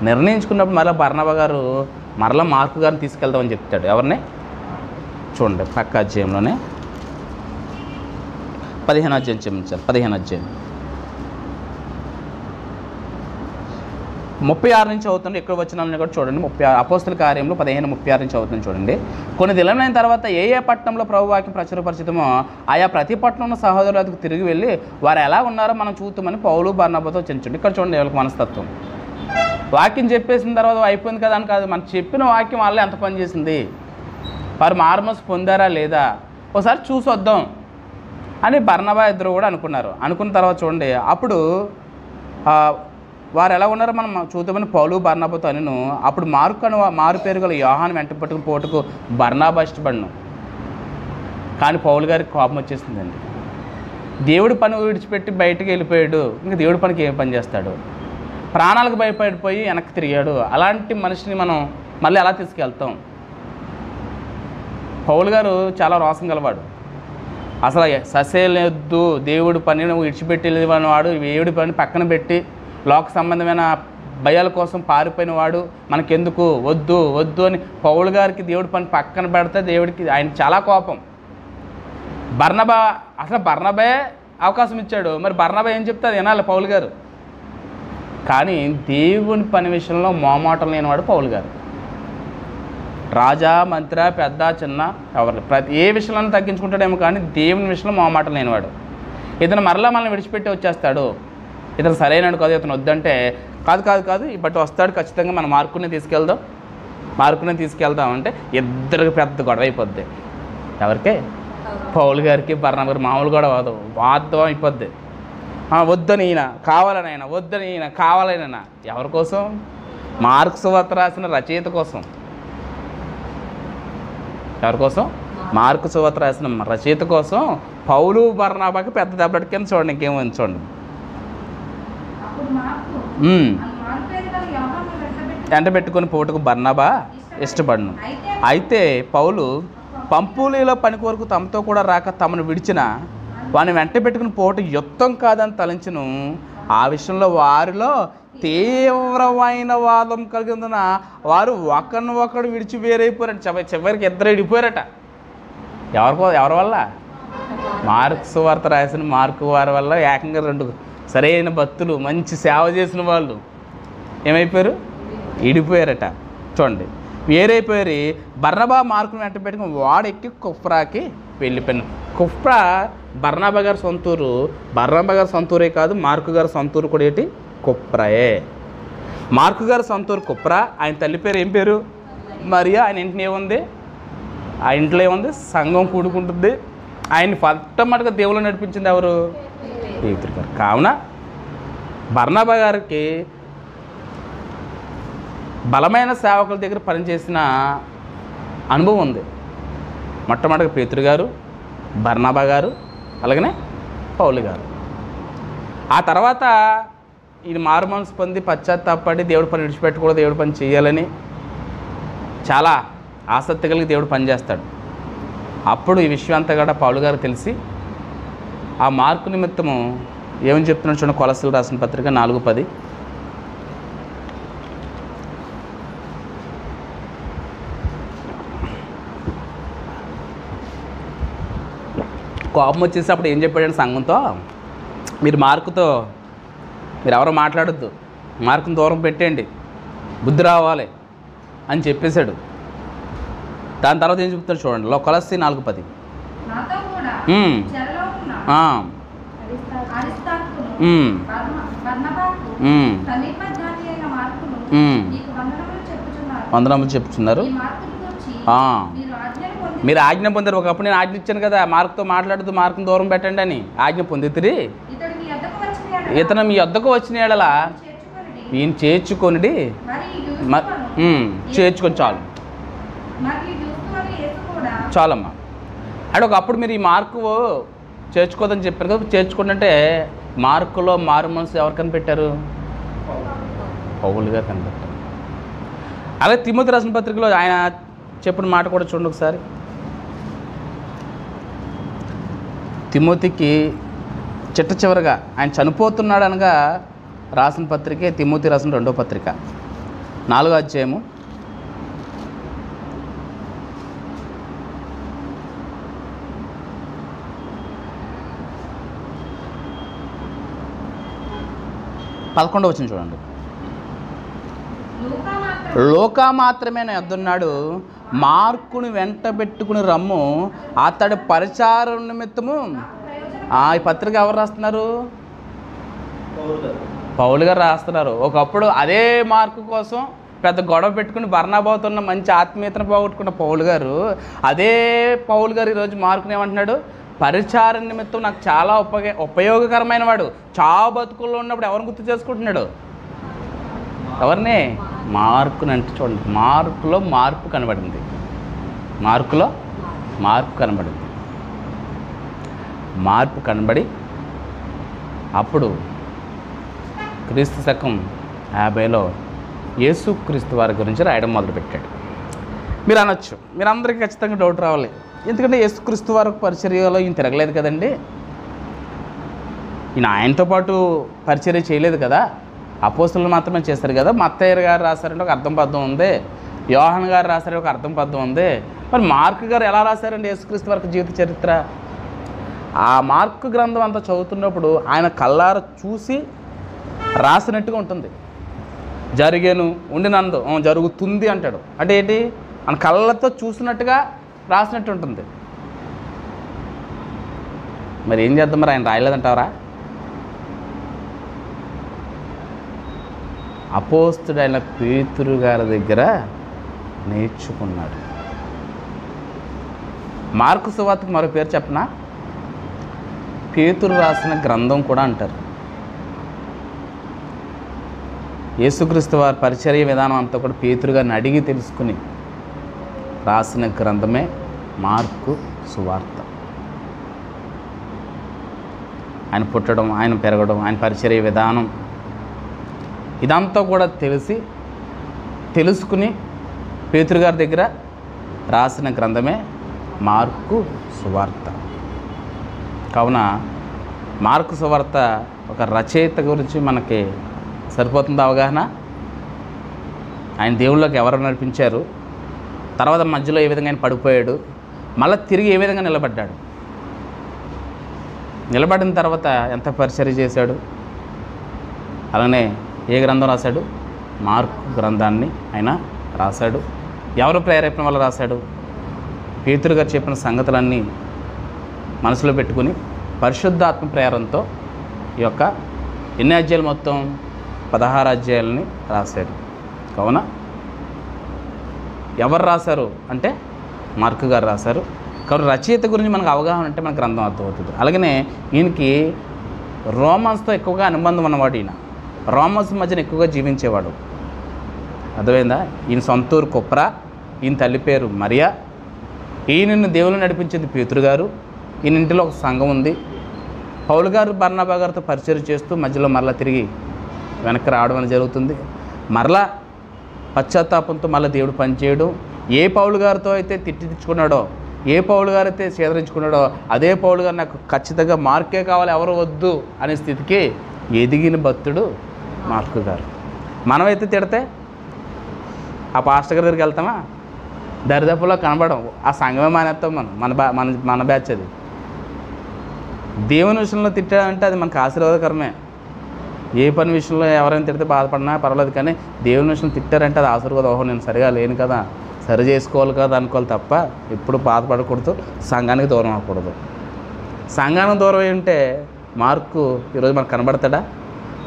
నిర్ణయించుకున్నప్పుడు మళ్ళీ బర్నబా గారు మరలా మార్కు గారిని తీసుకెళ్దామని చెప్తాడు. ఎవరిని చూడండి, పక్క అధ్యాయంలోనే 15వ అధ్యాయం క్షమించాలి, 15వ అధ్యాయం 36 నుంచి అవుతుంది. ఎక్కడ వచ్చినామని కూడా చూడండి. 36 అపోస్తుల కార్యంలో 15:36 నుంచి అవుతుంది చూడండి. కొన్ని దినమైన తర్వాత ఏ పట్టణంలో ప్రభు వాక్యం ప్రచురపరిచితమో ఆయా ప్రతి పట్టణంలో సహోదరులకు తిరిగి వెళ్ళి వారు ఎలా ఉన్నారో మనం చూద్దామని పౌలు బర్నబాతో చెంచండి. ఇక్కడ చూడండి ఎవరికి మనస్తత్వం. వాక్యం చెప్పేసిన తర్వాత అయిపోయింది కదా అని కాదు, మనం చెప్పిన వాక్యం వాళ్ళే ఎంత పనిచేసింది, వారు మారుమనసు పొందారా లేదా ఒకసారి చూసి వద్దాం అని బర్నబా ఇద్దరు కూడా అనుకున్న తర్వాత చూడండి అప్పుడు వారు ఎలా ఉన్నారో మనం చూద్దామని పౌలు బర్నబాతో అనిను. అప్పుడు మారు పేరు గల యోహాను వెంట పట్టుకుని పోటుకు బర్నబా ఇష్టపడను. కానీ పౌలు గారికి కోపం వచ్చేసిందండి. దేవుడి పని విడిచిపెట్టి బయటికి వెళ్ళిపోయాడు, ఇంకా దేవుడి పనికి ఏం పని చేస్తాడు? ప్రాణాలకు భయపడిపోయి వెనక్కి తిరిగాడు. అలాంటి మనిషిని మనం మళ్ళీ ఎలా తీసుకెళ్తాం? పౌలు గారు చాలా రోసం గలవాడు. అసలు ససేలొద్దు, దేవుడి పనిని విడిచిపెట్టి వెళ్ళినవాడు, దేవుడి పని పక్కన పెట్టి లోక సంబంధమైన భయాల కోసం పారిపోయిన వాడు, మనకెందుకు వద్దు వద్దు అని పౌలు గారికి దేవుడి పని పక్కన పెడితే దేవుడికి ఆయన చాలా కోపం. బర్నబే అవకాశం ఇచ్చాడు, మరి బర్నబా ఏం చెప్తే అది వినాలి పౌలు గారు. కానీ దేవుని పని విషయంలో మోమాటం లేనివాడు పౌలు గారు. రాజా మంత్రి పెద్ద చిన్న ఎవరు ఏ విషయంలో తగ్గించుకుంటాడేమో, కానీ దేవుని విషయంలో మోమాటం లేనివాడు. ఇతను మరలా మనల్ని విడిచిపెట్టి వచ్చేస్తాడు, ఇతను సరైనడు కాదు, ఇతను వద్దంటే కాదు బట్ వస్తాడు ఖచ్చితంగా, మనం మార్కుని తీసుకెళ్దాం అంటే ఇద్దరికి పెద్ద గొడవ అయిపోద్ది. ఎవరికే? పౌలు గారికి బర్నబా గారు. మామూలు గొడవ వాదం అయిపోద్ది. వద్దని ఈయన కావాలనైనా, వద్దని ఈయన కావాలనైనా. ఎవరి కోసం? మార్కు సువార్త రాసిన రచయిత కోసం. ఎవరి కోసం? మార్కు సువార్త రాసిన రచయిత కోసం పౌలు బర్నబాకి పెద్ద దెబ్బటి కింద చూడండి. ఇంకేమైంది చూడండి. ఎంట పెట్టుకుని పోటుకు బర్నబా ఇష్టపడను. అయితే పౌలు పంపులీలో పని కొరకు తమతో కూడా రాక తమను విడిచిన వాడిని వెంట పెట్టుకుని పోటు యుద్ధం కాదని తలంచును. ఆ విషయంలో వారిలో తీవ్రమైన వాదం కలిగిన వారు ఒకరినొకడు విడిచి వేరైపోయారట. చివరికి ఇద్దరు విడిపోయారట. ఎవరి వల్ల? మార్కు సువార్త రాసిన మార్కు వారి వల్ల ఏకంగా 2 సరైన భక్తులు, మంచి సేవ చేసిన వాళ్ళు ఏమైపోయారు? విడిపోయారట. చూడండి, వేరైపోయారు. బర్నబా మార్కుని వెంట పెట్టుకుని వాడెక్కి కుఫ్రాకి వెళ్ళిపోయాను. కుఫ్రా బర్నబా గారి సొంతూరు. బర్నబా గారి సొంతూరే కాదు, మార్కు గారి సొంతూరు కూడా ఏంటి? కుప్రాయే. మార్కు గారి సొంతూరు కుప్రా. ఆయన తల్లి పేరు ఏం పేరు? మరియా. ఆయన ఇంటిని ఏముంది? ఆ ఇంట్లో ఏముంది? సంఘం కూడుకుంటుంది. ఆయన మొట్టమొదటిగా దేవుళ్ళు నడిపించింది ఎవరు? పేతురు గారు. కావున బర్నబా గారికి బలమైన సేవకుల దగ్గర పనిచేసిన అనుభవం ఉంది. మొట్టమొదటిగా పేతురు గారు, బర్నబా గారు, అలాగనే పౌలు గారు. ఆ తర్వాత ఇది మారు మనసు పొంది పశ్చాత్తాపడి దేవుడి పని విడిచిపెట్టకూడదు, దేవుడి పని చేయాలని చాలా ఆసక్తి కలిగి దేవుడు పనిచేస్తాడు. అప్పుడు ఈ విషయం అంతా కూడా పౌలు గారు తెలిసి ఆ మార్కు నిమిత్తము ఏమని చెప్తున్నాడు చూడండి. కొలస్సీలు రాసిన పత్రిక 4:10. కోపం వచ్చేసి అప్పుడు ఏం చెప్పాడంటే సంఘంతో, మీరు మార్కుతో మీరు ఎవరో మాట్లాడొద్దు, మార్కుని దూరం పెట్టేయండి, బుద్ధి రావాలి అని చెప్పేశాడు. దాని తర్వాత ఏం చెప్తాడు చూడండి, కొలస్సీ 4:10. వందనములు చెప్పుచున్నారు. మీరు ఆజ్ఞ పొందారు. ఒకప్పుడు నేను ఆజ్ఞ ఇచ్చాను కదా, మార్కుతో మాట్లాడుతూ మార్కుని దూరం పెట్టండి అని ఆజ్ఞ పొందితిరి. ఇతను మీ వద్దకు వచ్చిన యెడల ఈయన చేర్చుకొనిడి, చేర్చుకొని చాలమ్మా. అంటే ఒకప్పుడు మీరు ఈ మార్కు చేర్చుకోదని చెప్పారు కదా, చేర్చుకోండి అంటే మార్కులో మారు మనసు ఎవరు కనిపెట్టారు? పౌలు గారు కనిపెట్టారు. అలాగే తిమోతి రాసిన పత్రికలో ఆయన చెప్పిన మాట కూడా చూడండి ఒకసారి. తిమోతికి చిట్ట చివరిగా ఆయన చనిపోతున్నాడు అనగా రాసిన పత్రికే తిమోతి రాసిన 2వ పత్రిక 4వ అధ్యాయము 11వ వచనం చూడండి. లోకా మాత్రమే నా యొద్దన్నాడు, మార్కుని వెంట పెట్టుకుని రమ్ము, అతడి పరిచారం నిమిత్తము. ఈ పత్రిక ఎవరు రాస్తున్నారు? పౌలు గారు రాస్తున్నారు. ఒకప్పుడు అదే మార్కు కోసం పెద్ద గొడవ పెట్టుకుని బర్నాబాతో ఉన్న మంచి ఆత్మీయతను పోగొట్టుకున్న పౌలు గారు, అదే పౌలు గారు ఈరోజు మార్కుని ఏమంటున్నాడు? పరిచార నిమిత్తం నాకు చాలా ఉపయోగకరమైన వాడు. చావు బతుకుల్లో ఉన్నప్పుడు ఎవరిని గుర్తు చేసుకుంటున్నాడు? ఎవరిని? మార్కుని. అంటే చూడండి, మార్కులో మార్పు కనబడింది. మార్కులో మార్పు కనబడింది. మార్పు కనబడి అప్పుడు క్రీస్తు శకం 50లో యేసుక్రీస్తు వారి గురించి రాయడం మొదలుపెట్టాడు. మీరు అనొచ్చు, మీరు అందరికీ ఖచ్చితంగా డౌట్ రావాలి, ఎందుకంటే యేసుక్రీస్తు వారి పరిచర్యలో ఈయన తిరగలేదు కదండి, ఈయన ఆయనతో పాటు పరిచర్య చేయలేదు కదా, అపోస్తులు మాత్రమే చేస్తారు కదా. మత్తయ్య గారు రాశారంటే ఒక అర్థం పద్ధం ఉంది, యోహాన్ గారు రాశారంటే ఒక అర్థం పద్ధం ఉంది, మరి మార్కు గారు ఎలా రాశారండి యేసుక్రీస్తు వారికి జీవిత చరిత్ర? ఆ మార్కు గ్రంథం అంతా చదువుతున్నప్పుడు ఆయన కళ్ళార చూసి రాసినట్టుగా ఉంటుంది. జరిగేను ఉండినందు జరుగుతుంది అంటాడు. అంటే ఏంటి? మన కళ్ళతో చూసినట్టుగా రాసినట్టు ఉంటుంది. మరి ఏం చేద్దాం? మరి ఆయన రాయలేదంటారా? అపోస్తుడైన పేతురు గారి దగ్గర నేర్చుకున్నాడు. మార్కు సువార్తకు మరో పేరు చెప్పనా? పేతురు రాసిన గ్రంథం కూడా అంటారు. యేసుక్రీస్తు వారి పరిచర్య విధానం అంతా కూడా పేతురు గారిని అడిగి తెలుసుకుని రాసిన గ్రంథమే మార్కు సువార్త. ఆయన పుట్టడం, ఆయన పెరగడం, ఆయన పరిచర్య విధానం ఇదంతా కూడా తెలుసుకుని పేతురు గారి దగ్గర రాసిన గ్రంథమే మార్కు సువార్త. కావున మార్కు సువార్త ఒక రచయిత గురించి మనకి సరిపోతుంది అవగాహన. ఆయన దేవుళ్ళకి ఎవరు నడిపించారు, తర్వాత మధ్యలో ఏ విధంగా ఆయన పడిపోయాడు, మళ్ళీ తిరిగి ఏ విధంగా నిలబడ్డాడు, నిలబడిన తర్వాత ఎంత పరిచర్య చేశాడు, అలానే ఏ గ్రంథం రాశాడు? మార్కు గ్రంథాన్ని ఆయన రాశాడు. ఎవరు ప్రేరేపణ వల్ల రాశాడు? పేతురు గారు చెప్పిన సంగతులన్నీ మనసులో పెట్టుకుని పరిశుద్ధాత్మ ప్రేరణతో ఈ యొక్క ఎన్ని అధ్యాయాలు? మొత్తం 16 అధ్యాయాలని రాశాడు. కావున ఎవరు రాశారు అంటే మార్కు గారు రాశారు. కాబట్టి రచయిత గురించి మనకు అవగాహన అంటే మనకు గ్రంథం అర్థమవుతుంది. అలాగనే ఈయనకి రోమన్స్తో ఎక్కువగా అనుబంధం ఉన్నవాడు. ఈయన రోమన్స్ మధ్యన ఎక్కువగా జీవించేవాడు. అర్థమైందా? ఈయన సొంతూరు కుప్రా, ఈయన తల్లి పేరు మరియా. ఈయనను దేవుళ్ళు నడిపించింది పేతురు గారు. ఈయన ఇంటిలో ఒక సంఘం ఉంది. పౌలు గారు బర్నబా గారితో పరిచయం చేస్తూ మధ్యలో మరలా తిరిగి వెనక్కి రావడం అనేది జరుగుతుంది. మరలా పశ్చాత్తాపంతో మళ్ళీ దేవుడు పనిచేయడం. ఏ పౌలు గారితో అయితే తిట్టించుకున్నాడో, ఏ పౌలు గారు అయితే చేదరించుకున్నాడో, అదే పౌలు గారు నాకు ఖచ్చితంగా మార్కే కావాలి, ఎవరు వద్దు అనే స్థితికి ఎదిగిన భక్తుడు మార్కు గారు. మనమైతే తిడితే ఆ పాస్టర్ గారి దగ్గరికి వెళ్తామా? దరిదాపులో కనబడం, ఆ సంఘమే మానేస్తాం. మన బ్యాచ్ అది. దేవుని విషయంలో తిట్టాడంటే అది మనకు ఆశీర్వాదకరమే. ఏ పని విషయంలో ఎవరైనా తిడితే బాధపడినా పర్వాలేదు, కానీ దేవుని విషయంలో తిట్టారంటే అది ఆశీర్వాదం. ఓహో, నేను సరిగా లేను కదా, సరి చేసుకోవాలి కదా అనుకోవాలి తప్ప ఎప్పుడు బాధపడకూడదు, సంఘానికి దూరం అవ్వకూడదు. సంఘానికి దూరం ఏంటంటే మార్కు ఈరోజు మనకు కనబడతాడా?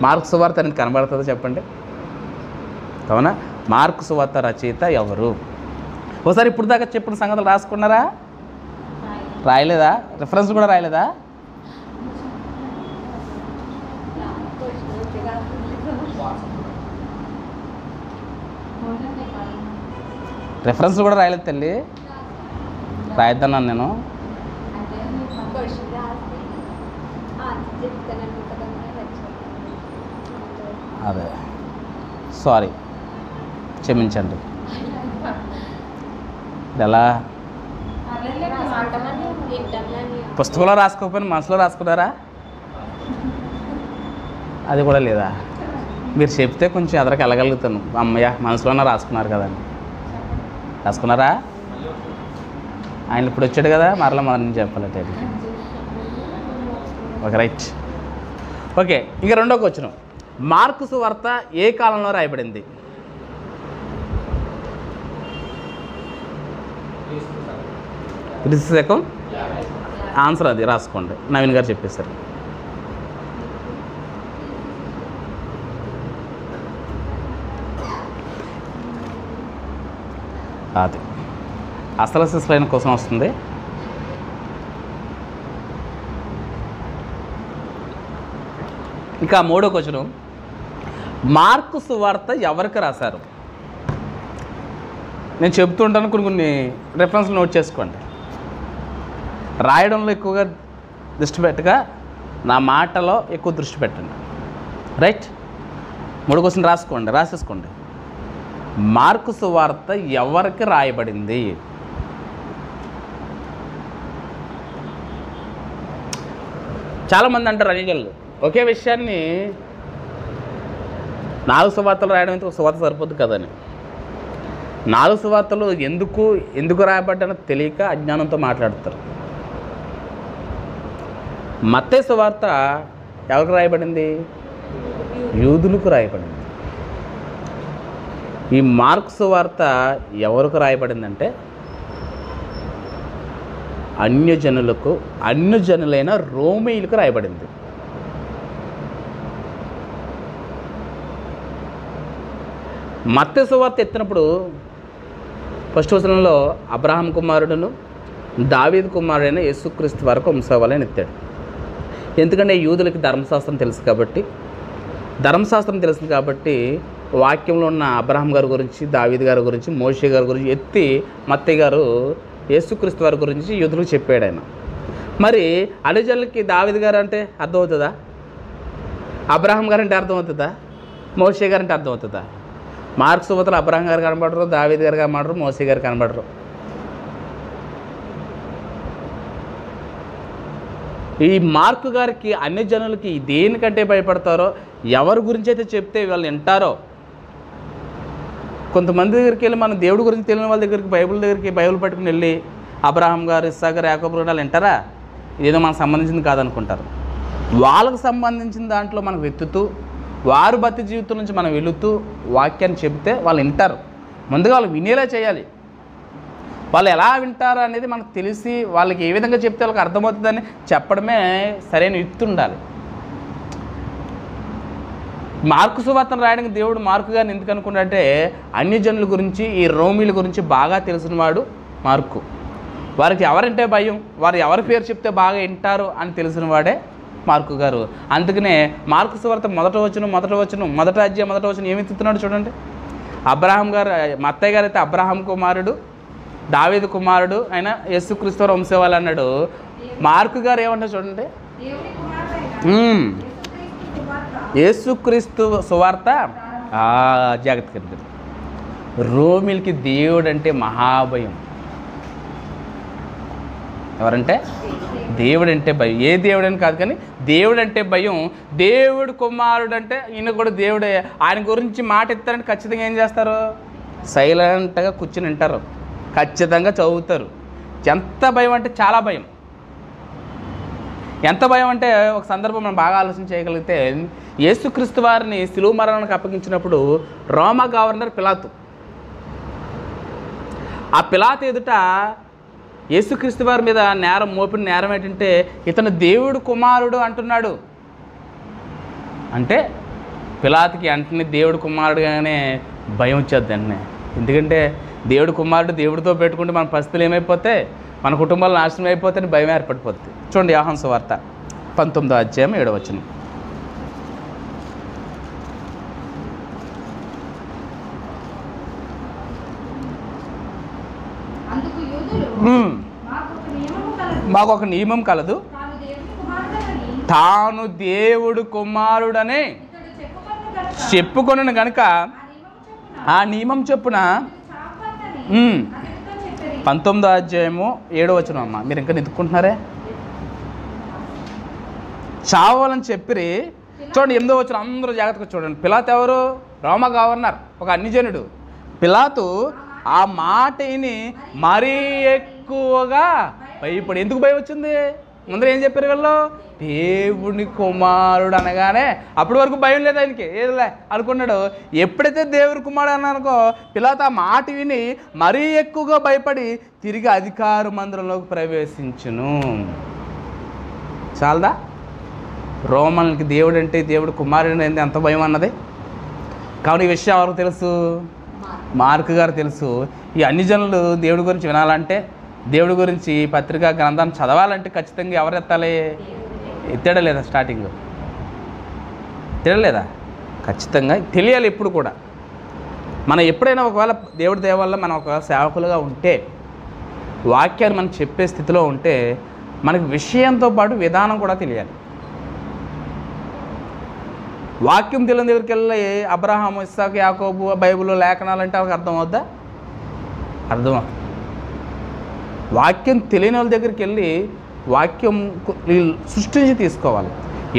మార్కు సువార్త అనేది కనబడుతుందా చెప్పండి? అవునా? మార్కు సువార్త రచయిత ఎవరు? ఒకసారి ఇప్పుడు దాకా చెప్పిన సంగతులు రాసుకున్నారా? రాయలేదా? రిఫరెన్స్ కూడా రాయలేదా? రిఫరెన్స్ కూడా రాయలేదు తల్లి. రాయొద్దన్నాను నేను. అదే, సారీ, క్షమించండి. ఎలా పుస్తకంలో రాసుకోకపోయినా మనసులో రాసుకున్నారా? అది కూడా లేదా? మీరు చెప్తే కొంచెం ఎదరికి వెళ్ళగలుగుతాను. అమ్మయ్య, మనసులోనే రాసుకున్నారు కదండి. రాసుకున్నారా? ఆయన ఇప్పుడు వచ్చాడు కదా, మరలా మనం చెప్పాలంటే ఓకే, రైట్. ఓకే, ఇక రెండోకి వచ్చినాం. మార్కు సువార్త ఏ కాలంలో రాయబడింది? క్రీస్తు శకం. ఆన్సర్ అది రాసుకోండి, నవీన్ గారు చెప్పేశారు. అది అసలు శిశులైన కోసం వస్తుంది. ఇక మూడో క్వశ్చన్, మార్కు సువార్త ఎవరికి రాశారు? నేను చెప్తుంటాను, కొన్ని రెఫరెన్స్లు నోట్ చేసుకోండి. రాయడంలో ఎక్కువగా దృష్టి పెట్టగా నా మాటలో ఎక్కువ దృష్టి పెట్టండి. రైట్, మూడు క్వశ్చన్ రాసుకోండి, రాసేసుకోండి. మార్కు సువార్త ఎవరికి రాయబడింది? చాలామంది అంటారు అనిగళ్ళు ఒకే విషయాన్ని 4 సువార్తలు రాయడం అయితే ఒక సువార్త సరిపోద్దు కదని. 4 సువార్తలు ఎందుకు రాయబడ్డానో తెలియక అజ్ఞానంతో మాట్లాడతారు. మత్తయి సువార్త ఎవరికి రాయబడింది? యూదులకు రాయబడింది. ఈ మార్కు సువార్త ఎవరికి రాయబడిందంటే అన్యజనులైన రోమీయులకు రాయబడింది. మత్తయి సువార్త ఎత్తినప్పుడు ఫస్ట్ వచనంలో అబ్రహాం కుమారుడును దావీదు కుమారుడైన యేసుక్రీస్తు వరకు వంశవాళిని ఎత్తాడు. ఎందుకంటే యూదులకి ధర్మశాస్త్రం తెలుసు కాబట్టి వాక్యంలో ఉన్న అబ్రహాం గారి గురించి, దావీదు గారి గురించి, మోషే గారి గురించి ఎత్తి మత్తయి గారు యేసుక్రీస్తు వారి గురించి యూదులకు చెప్పాడు ఆయన. మరి అనిజనులకి దావీదు గారు అంటే అర్థమవుతుందా? అబ్రహాం గారు అంటే అర్థమవుతుందా? మోషే గారు అంటే అర్థమవుతుందా? మార్కు సువార్తలో అబ్రహాం గారు కనబడరు, దావీదు గారు కనబడరు, మోషే గారు కనబడరు. ఈ మార్కు గారికి అన్ని జనులకి దేనికంటే భయపడతారో, ఎవరి గురించి అయితే చెప్తే వాళ్ళు వింటారో. కొంతమంది దగ్గరికి వెళ్ళి మనం దేవుడి గురించి తెలియని వాళ్ళ దగ్గరికి బైబిల్ పట్టుకుని వెళ్ళి అబ్రహాం గారు, ఇస్సాకు గారు, యాకోబు గారు వింటారా? ఇదేదో మనకు సంబంధించింది కాదనుకుంటారు. వాళ్ళకు సంబంధించిన దాంట్లో మనం వెతుకుతూ, వారు భక్తి జీవితం నుంచి మనం వెళుతూ వాక్యాన్ని చెబితే వాళ్ళు వింటారు. ముందుగా వాళ్ళు వినేలా చేయాలి. వాళ్ళు ఎలా వింటారు అనేది మనకు తెలిసి వాళ్ళకి ఏ విధంగా చెప్తే వాళ్ళకి అర్థమవుతుందని చెప్పడమే సరైన యుక్తి ఉండాలి. మార్కు సువార్తను రాయడానికి దేవుడు మార్కు గారిని ఎందుకు అనుకున్నాడంటే అన్యజనుల గురించి, ఈ రోమీల గురించి బాగా తెలిసినవాడు మార్కు. వారికి ఎవరంటే భయం, వారు ఎవరి పేరు చెప్తే బాగా వింటారు అని తెలిసిన వాడే మార్కు గారు. అందుకనే మార్కు సువార్త మొదటి అధ్యాయం ఏమి ఎత్తుతున్నాడు చూడండి. అబ్రహాం గారు, మత్తయి గారు అయితే అబ్రహాం కుమారుడు, దావీదు కుమారుడు అయిన యేసుక్రీస్తు వంశవాళ్ళు అన్నాడు. మార్కు గారు ఏమంటారు చూడండి, యేసుక్రీస్తు సువార్త జాగ్రత్తగా. రోమిల్కి దేవుడు అంటే మహాభయం. ఎవరంటే దేవుడు అంటే భయం. ఏ దేవుడు అని కాదు, కానీ దేవుడు అంటే భయం. దేవుడు కుమారుడు అంటే ఈయన కూడా దేవుడే. ఆయన గురించి మాట ఎత్తారంటే ఖచ్చితంగా ఏం చేస్తారు? సైలెంట్గా కూర్చుని వింటారు, ఖచ్చితంగా చదువుతారు. ఎంత భయం అంటే చాలా భయం. ఎంత భయం అంటే ఒక సందర్భం మనం బాగా ఆలోచన చేయగలిగితే, యేసుక్రీస్తు వారిని శిలువ మరణానికి అప్పగించినప్పుడు రోమా గవర్నర్ పిలాతు, ఆ పిలాతు ఎదుట యేసుక్రీస్తు వారి మీద నేరం మోపిన నేరం ఏంటంటే ఇతను దేవుడు కుమారుడు అంటున్నాడు. అంటే పిలాతుకి వెంటనే దేవుడు కుమారుడుగానే భయం వచ్చేది వెంటనే. ఎందుకంటే దేవుడు కుమారుడు దేవుడితో పెట్టుకుంటే మన పరిస్థితులు ఏమైపోతే, మన కుటుంబాలు నాశనం అయిపోతే భయం ఏర్పడిపోతుంది. చూడండి యోహాను సువార్త 19వ అధ్యాయం 7వ వచనం. మాకు ఒక నియమం కలదు, తాను దేవుడు కుమారుడనే చెప్పుకొను గనుక ఆ నియమం చొప్పున 19వ అధ్యాయము 7వ వచనం. అమ్మ మీరు ఇంకా వెతుక్కుంటున్నారే, చావాలని చెప్పి చూడండి 8వ వచనం. అందరూ జాగ్రత్తగా చూడండి. పిలాతు ఎవరు? రోమా గవర్నర్, ఒక అన్యజనుడు. పిలాతు ఆ మాటని మరీ ఎక్కువగా భయపడి, ఎందుకు భయం వచ్చింది? ముందర ఏం చెప్పారు వీళ్ళు? దేవుని కుమారుడు అనగానే అప్పటి వరకు భయం లేదు ఆయనకి, ఏదిలే అనుకున్నాడు. ఎప్పుడైతే దేవుని కుమారుడు అన్నారనుకో, పిలాతు ఆ మాట విని మరీ ఎక్కువగా భయపడి తిరిగి అధికార మందిరంలోకి ప్రవేశించును. చాలదా? రోమన్లకి దేవుడు అంటే దేవుడు కుమారుడు అంటే ఎంత భయం అన్నది. కావున ఈ విషయం ఎవరికి తెలుసు? మార్కు గారు తెలుసు. ఈ అన్ని జనులు దేవుడి గురించి వినాలంటే, దేవుడి గురించి పత్రికా గ్రంథాన్ని చదవాలంటే ఖచ్చితంగా ఎవరు ఎత్తాలి? ఎత్తాడా లేదా? స్టార్టింగ్లో ఎత్తాడా లేదా? ఖచ్చితంగా తెలియాలి. ఎప్పుడు కూడా మనం ఎప్పుడైనా ఒకవేళ దేవుడి దయ వల్ల మనం ఒకవేళ సేవకులుగా ఉంటే, వాక్యాన్ని మనం చెప్పే స్థితిలో ఉంటే, మనకి విషయంతో పాటు విధానం కూడా తెలియాలి. వాక్యం తెలియని దగ్గరికి వెళ్ళి అబ్రహాము, ఇస్సాకు, యాకోబు, బైబిల్, లేఖనాలు అంటే వాళ్ళకి అర్థం అవుద్దా? అర్థం. వాక్యం తెలియని వాళ్ళ దగ్గరికి వెళ్ళి వాక్యం సృష్టించి తీసుకోవాలి.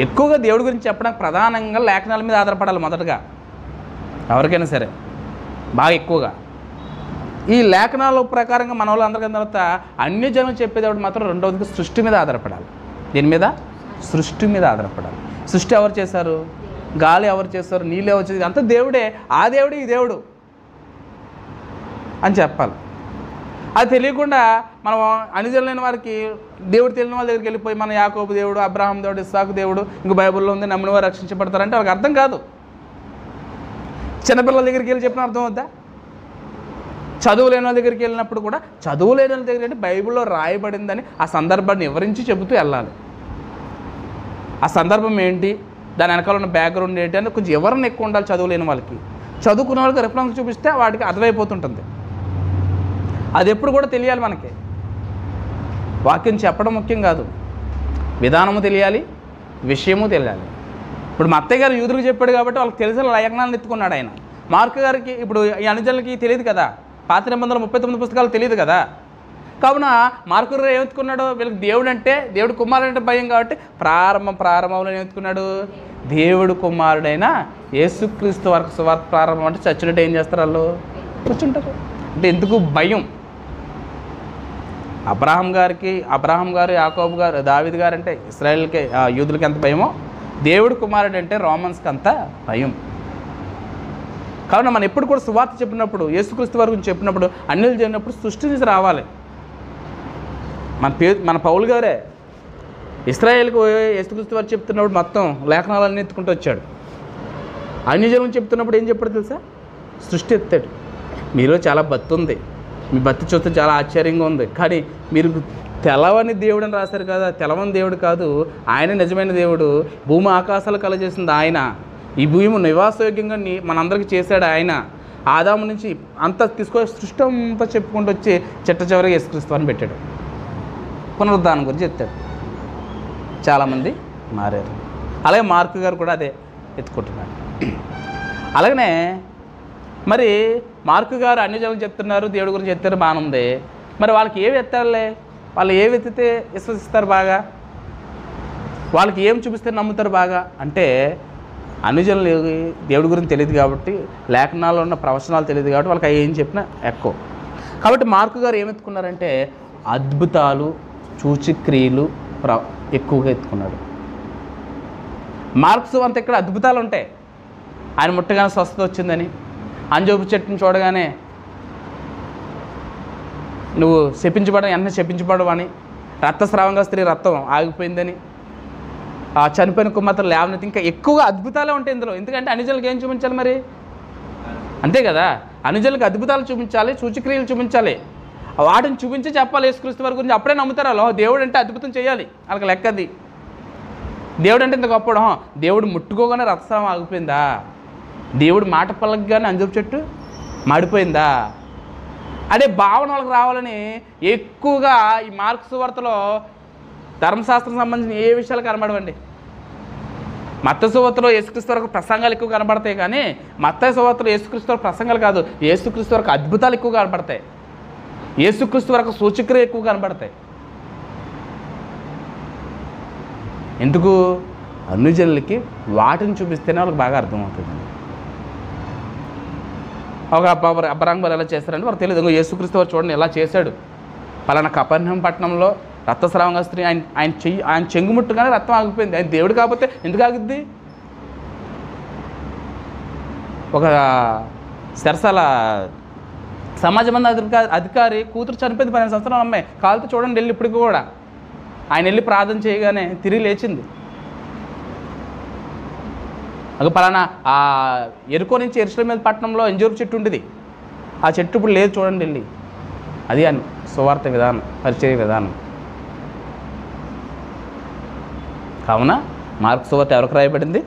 ఎక్కువగా దేవుడి గురించి చెప్పడానికి ప్రధానంగా లేఖనాల మీద ఆధారపడాలి మొదటగా, ఎవరికైనా సరే బాగా ఎక్కువగా. ఈ లేఖనాల ప్రకారంగా మన వాళ్ళు అందరికీ తర్వాత అన్ని జనం చెప్పేదేవాడు మాత్రం రెండవదిగా సృష్టి మీద ఆధారపడాలి. దీని మీద సృష్టి మీద ఆధారపడాలి. సృష్టి ఎవరు చేశారు? గాలి ఎవరు చేస్తారు? నీళ్ళు ఎవరు చేస్తారు? అంతా దేవుడే. ఆ దేవుడే ఈ దేవుడు అని చెప్పాలి. అది తెలియకుండా మనం అనుజనులైన వారికి, దేవుడు తెలియని వాళ్ళ దగ్గరికి వెళ్ళిపోయి మన యాకోబు దేవుడు, అబ్రహాం దేవుడు, ఇస్సాకు దేవుడు, ఇంక బైబిల్లో ఉంది, నమ్మిన వారు రక్షించబడతారంటే వాళ్ళకి అర్థం కాదు. చిన్నపిల్లల దగ్గరికి వెళ్ళి చెప్పిన అర్థం అవుద్దా? చదువు లేని వాళ్ళ దగ్గరికి వెళ్ళినప్పుడు కూడా చదువు లేని వాళ్ళ దగ్గర అంటే బైబిల్లో రాయబడిందని ఆ సందర్భాన్ని వివరించి చెబుతూ వెళ్ళాలి. ఆ సందర్భం ఏంటి, దాని వెనకాల ఉన్న బ్యాక్గ్రౌండ్ ఏంటి అని కొంచెం ఎవరిని ఎక్కువ ఉండాలి. చదువు లేని వాళ్ళకి, చదువుకున్న వాళ్ళకి రెఫరెన్స్ చూపిస్తే వాటికి అర్థమైపోతుంటుంది. అది ఎప్పుడు కూడా తెలియాలి మనకి. వాక్యం చెప్పడం ముఖ్యం కాదు, విధానము తెలియాలి, విషయము తెలియాలి. ఇప్పుడు మా అత్తయ్య గారు యూదులకు చెప్పాడు కాబట్టి వాళ్ళకి తెలిసిన లేఖనాలను ఎత్తుకున్నాడు ఆయన. మార్కు గారికి ఇప్పుడు ఈ అనుజనులకి తెలియదు కదా, పాత నిబంధనలు 39 పుస్తకాలు తెలియదు కదా. కావున మార్కు గారు ఏమెత్తుకున్నాడు? వీళ్ళకి దేవుడు అంటే, దేవుడు కుమారుడు అంటే భయం కాబట్టి ప్రారంభంలో ఏమెత్తుకున్నాడు? దేవుడు కుమారుడైన యేసుక్రీస్తు వరకు సువార్త ప్రారంభం అంటే చచ్చినట్టు ఏం చేస్తారు? వాళ్ళు కూర్చుంటారు. అంటే ఎందుకు భయం? అబ్రహాం గారు, యాకోబు గారు, దావీదు గారు అంటే ఇశ్రాయేల్కి, యూదులకి ఎంత భయమో, దేవుడు కుమారుడు అంటే రోమన్స్కి అంత భయం. కావున మనం ఎప్పుడు కూడా సువార్త చెప్పినప్పుడు, యేసుక్రీస్తు వారి గురించి చెప్పినప్పుడు, అన్యులు చేరినప్పుడు సృష్టి నుంచి రావాలి. మన పౌలు గారే ఇశ్రాయేల్కి యేసుక్రీస్తు వారు చెప్తున్నప్పుడు మొత్తం లేఖనాలన్నీ ఎత్తుకుంటూ వచ్చాడు. అన్యజనులకు చెప్తున్నప్పుడు ఏం చెప్పాడు తెలుసా? సృష్టి ఎత్తాడు. మీలో చాలా భక్తి ఉంది, మీ భక్తి చూస్తే చాలా ఆశ్చర్యంగా ఉంది, కానీ మీరు తెలవని దేవుడు అని రాశారు కదా. తెలవని దేవుడు కాదు, ఆయన నిజమైన దేవుడు. భూమి ఆకాశాలు కలగజేసింది ఆయన. ఈ భూమి నివాసయోగ్యంగా మనందరికీ చేశాడు ఆయన. ఆదాము నుంచి అంతా తీసుకొని సృష్టి అంతా చెప్పుకుంటూ వచ్చి చిట్ట చివరికి యేసుక్రీస్తు అని పెట్టాడు. పునరుద్ధానం గురించి చెప్తాడు. చాలామంది మారారు. అలాగే మార్కు గారు కూడా అదే ఎత్తుకుంటున్నాడు. అలాగనే మరి మార్కు గారు అన్ని జనులు చెప్తున్నారు, దేవుడి గురించి చెప్తారు, బాగుంది. మరి వాళ్ళకి ఏవి ఎత్తారులే? వాళ్ళు ఏవి ఎత్తితే విశ్వసిస్తారు బాగా? వాళ్ళకి ఏం చూపిస్తే నమ్ముతారు బాగా? అంటే అన్ని జనులు దేవుడి గురించి తెలియదు కాబట్టి, లేఖనాల్లో ఉన్న ప్రవచనాలు తెలియదు కాబట్టి వాళ్ళకి ఏం చెప్పినా ఎక్కువ. కాబట్టి మార్కు గారు ఏమెత్తుకున్నారంటే అద్భుతాలు, సూచక్రియలు, ఎక్కువగా ఎత్తుకున్నాడు. మార్కు సువార్త ఇక్కడ అద్భుతాలు ఉంటాయి. ఆయన ముట్టగానే స్వస్థత వచ్చిందని, అంజూరపు చెట్టుని చూడగానే నువ్వు శపించబడని వెంటనే శపించబడవు అని, రక్తస్రావంగా స్త్రీ రక్తం ఆగిపోయిందని, ఆ చనిపోయిన కుమార్తెలు లేవనెత్తి, ఇంకా ఎక్కువగా అద్భుతాలే ఉంటాయి ఇందులో. ఎందుకంటే అనుజనులకు ఏం చూపించాలి మరి? అంతే కదా, అనుజనులకు అద్భుతాలు చూపించాలి, సూచక్రియలు చూపించాలి. వాటిని చూపించి చెప్పాలి యేసుక్రీస్తు వారి గురించి. అప్పుడే నమ్ముతారు వాళ్ళు, దేవుడు అంటే అద్భుతం చేయాలి, వాళ్ళకి లెక్కది. దేవుడు అంటే ఇంత గొప్పడం, దేవుడు ముట్టుకోగానే రక్తస్రావం ఆగిపోయిందా? దేవుడు మాట పలకగానే అంజూరపు చెట్టు మాడిపోయిందా? అదే భావన వాళ్ళకి రావాలని ఎక్కువగా ఈ మార్కు సువార్తలో ధర్మశాస్త్రం సంబంధించిన ఏ విషయాలు కనబడవండి. మత్తయి సువార్తలో యేసుక్రీస్తు వరకు ప్రసంగాలు ఎక్కువ కనబడతాయి, కానీ మత్తయి సువార్తలో యేసుక్రీస్తు వరకు ప్రసంగాలు కాదు, యేసుక్రీస్తు వరకు అద్భుతాలు ఎక్కువ కనబడతాయి, యేసుక్రీస్తు వరకు సూచక్రియ ఎక్కువ కనబడతాయి. ఎందుకు? అన్యజనులకి వాటిని చూపిస్తేనే వాళ్ళకి బాగా అర్థమవుతుంది. ఒక అబ్రాంగ్ ఎలా చేస్తారంటే వారు తెలియదు. యేసుక్రీస్తు వారు చూడండి ఎలా చేశాడు, పలానా కపెర్నహూము పట్టణంలో రక్తస్రావంగా స్త్రీ ఆయన చెంగుముట్టుగానే రక్తం ఆగిపోయింది. ఆయన దేవుడు కాకపోతే ఎందుకు ఆగుద్ది? ఒక చెరసాల సమాజ మంది అధికారి కూతురు చనిపోయింది, 12 సంవత్సరాల అమ్మాయి, కాలుతో చూడండి వెళ్ళి ఇప్పటికి కూడా. ఆయన వెళ్ళి ప్రార్థన చేయగానే తిరిగి లేచింది. అది పలానా ఆ ఎరుకో నుంచి యెరూషలేము పట్టణంలో అంజూరపు చెట్టు ఉండేది, ఆ చెట్టు ఇప్పుడు లేదు చూడండి వెళ్ళి. అది అని సువార్త విధానం, పరిచయ విధానం. కావున మార్కు సువార్త ఎవరికి రాయబడింది?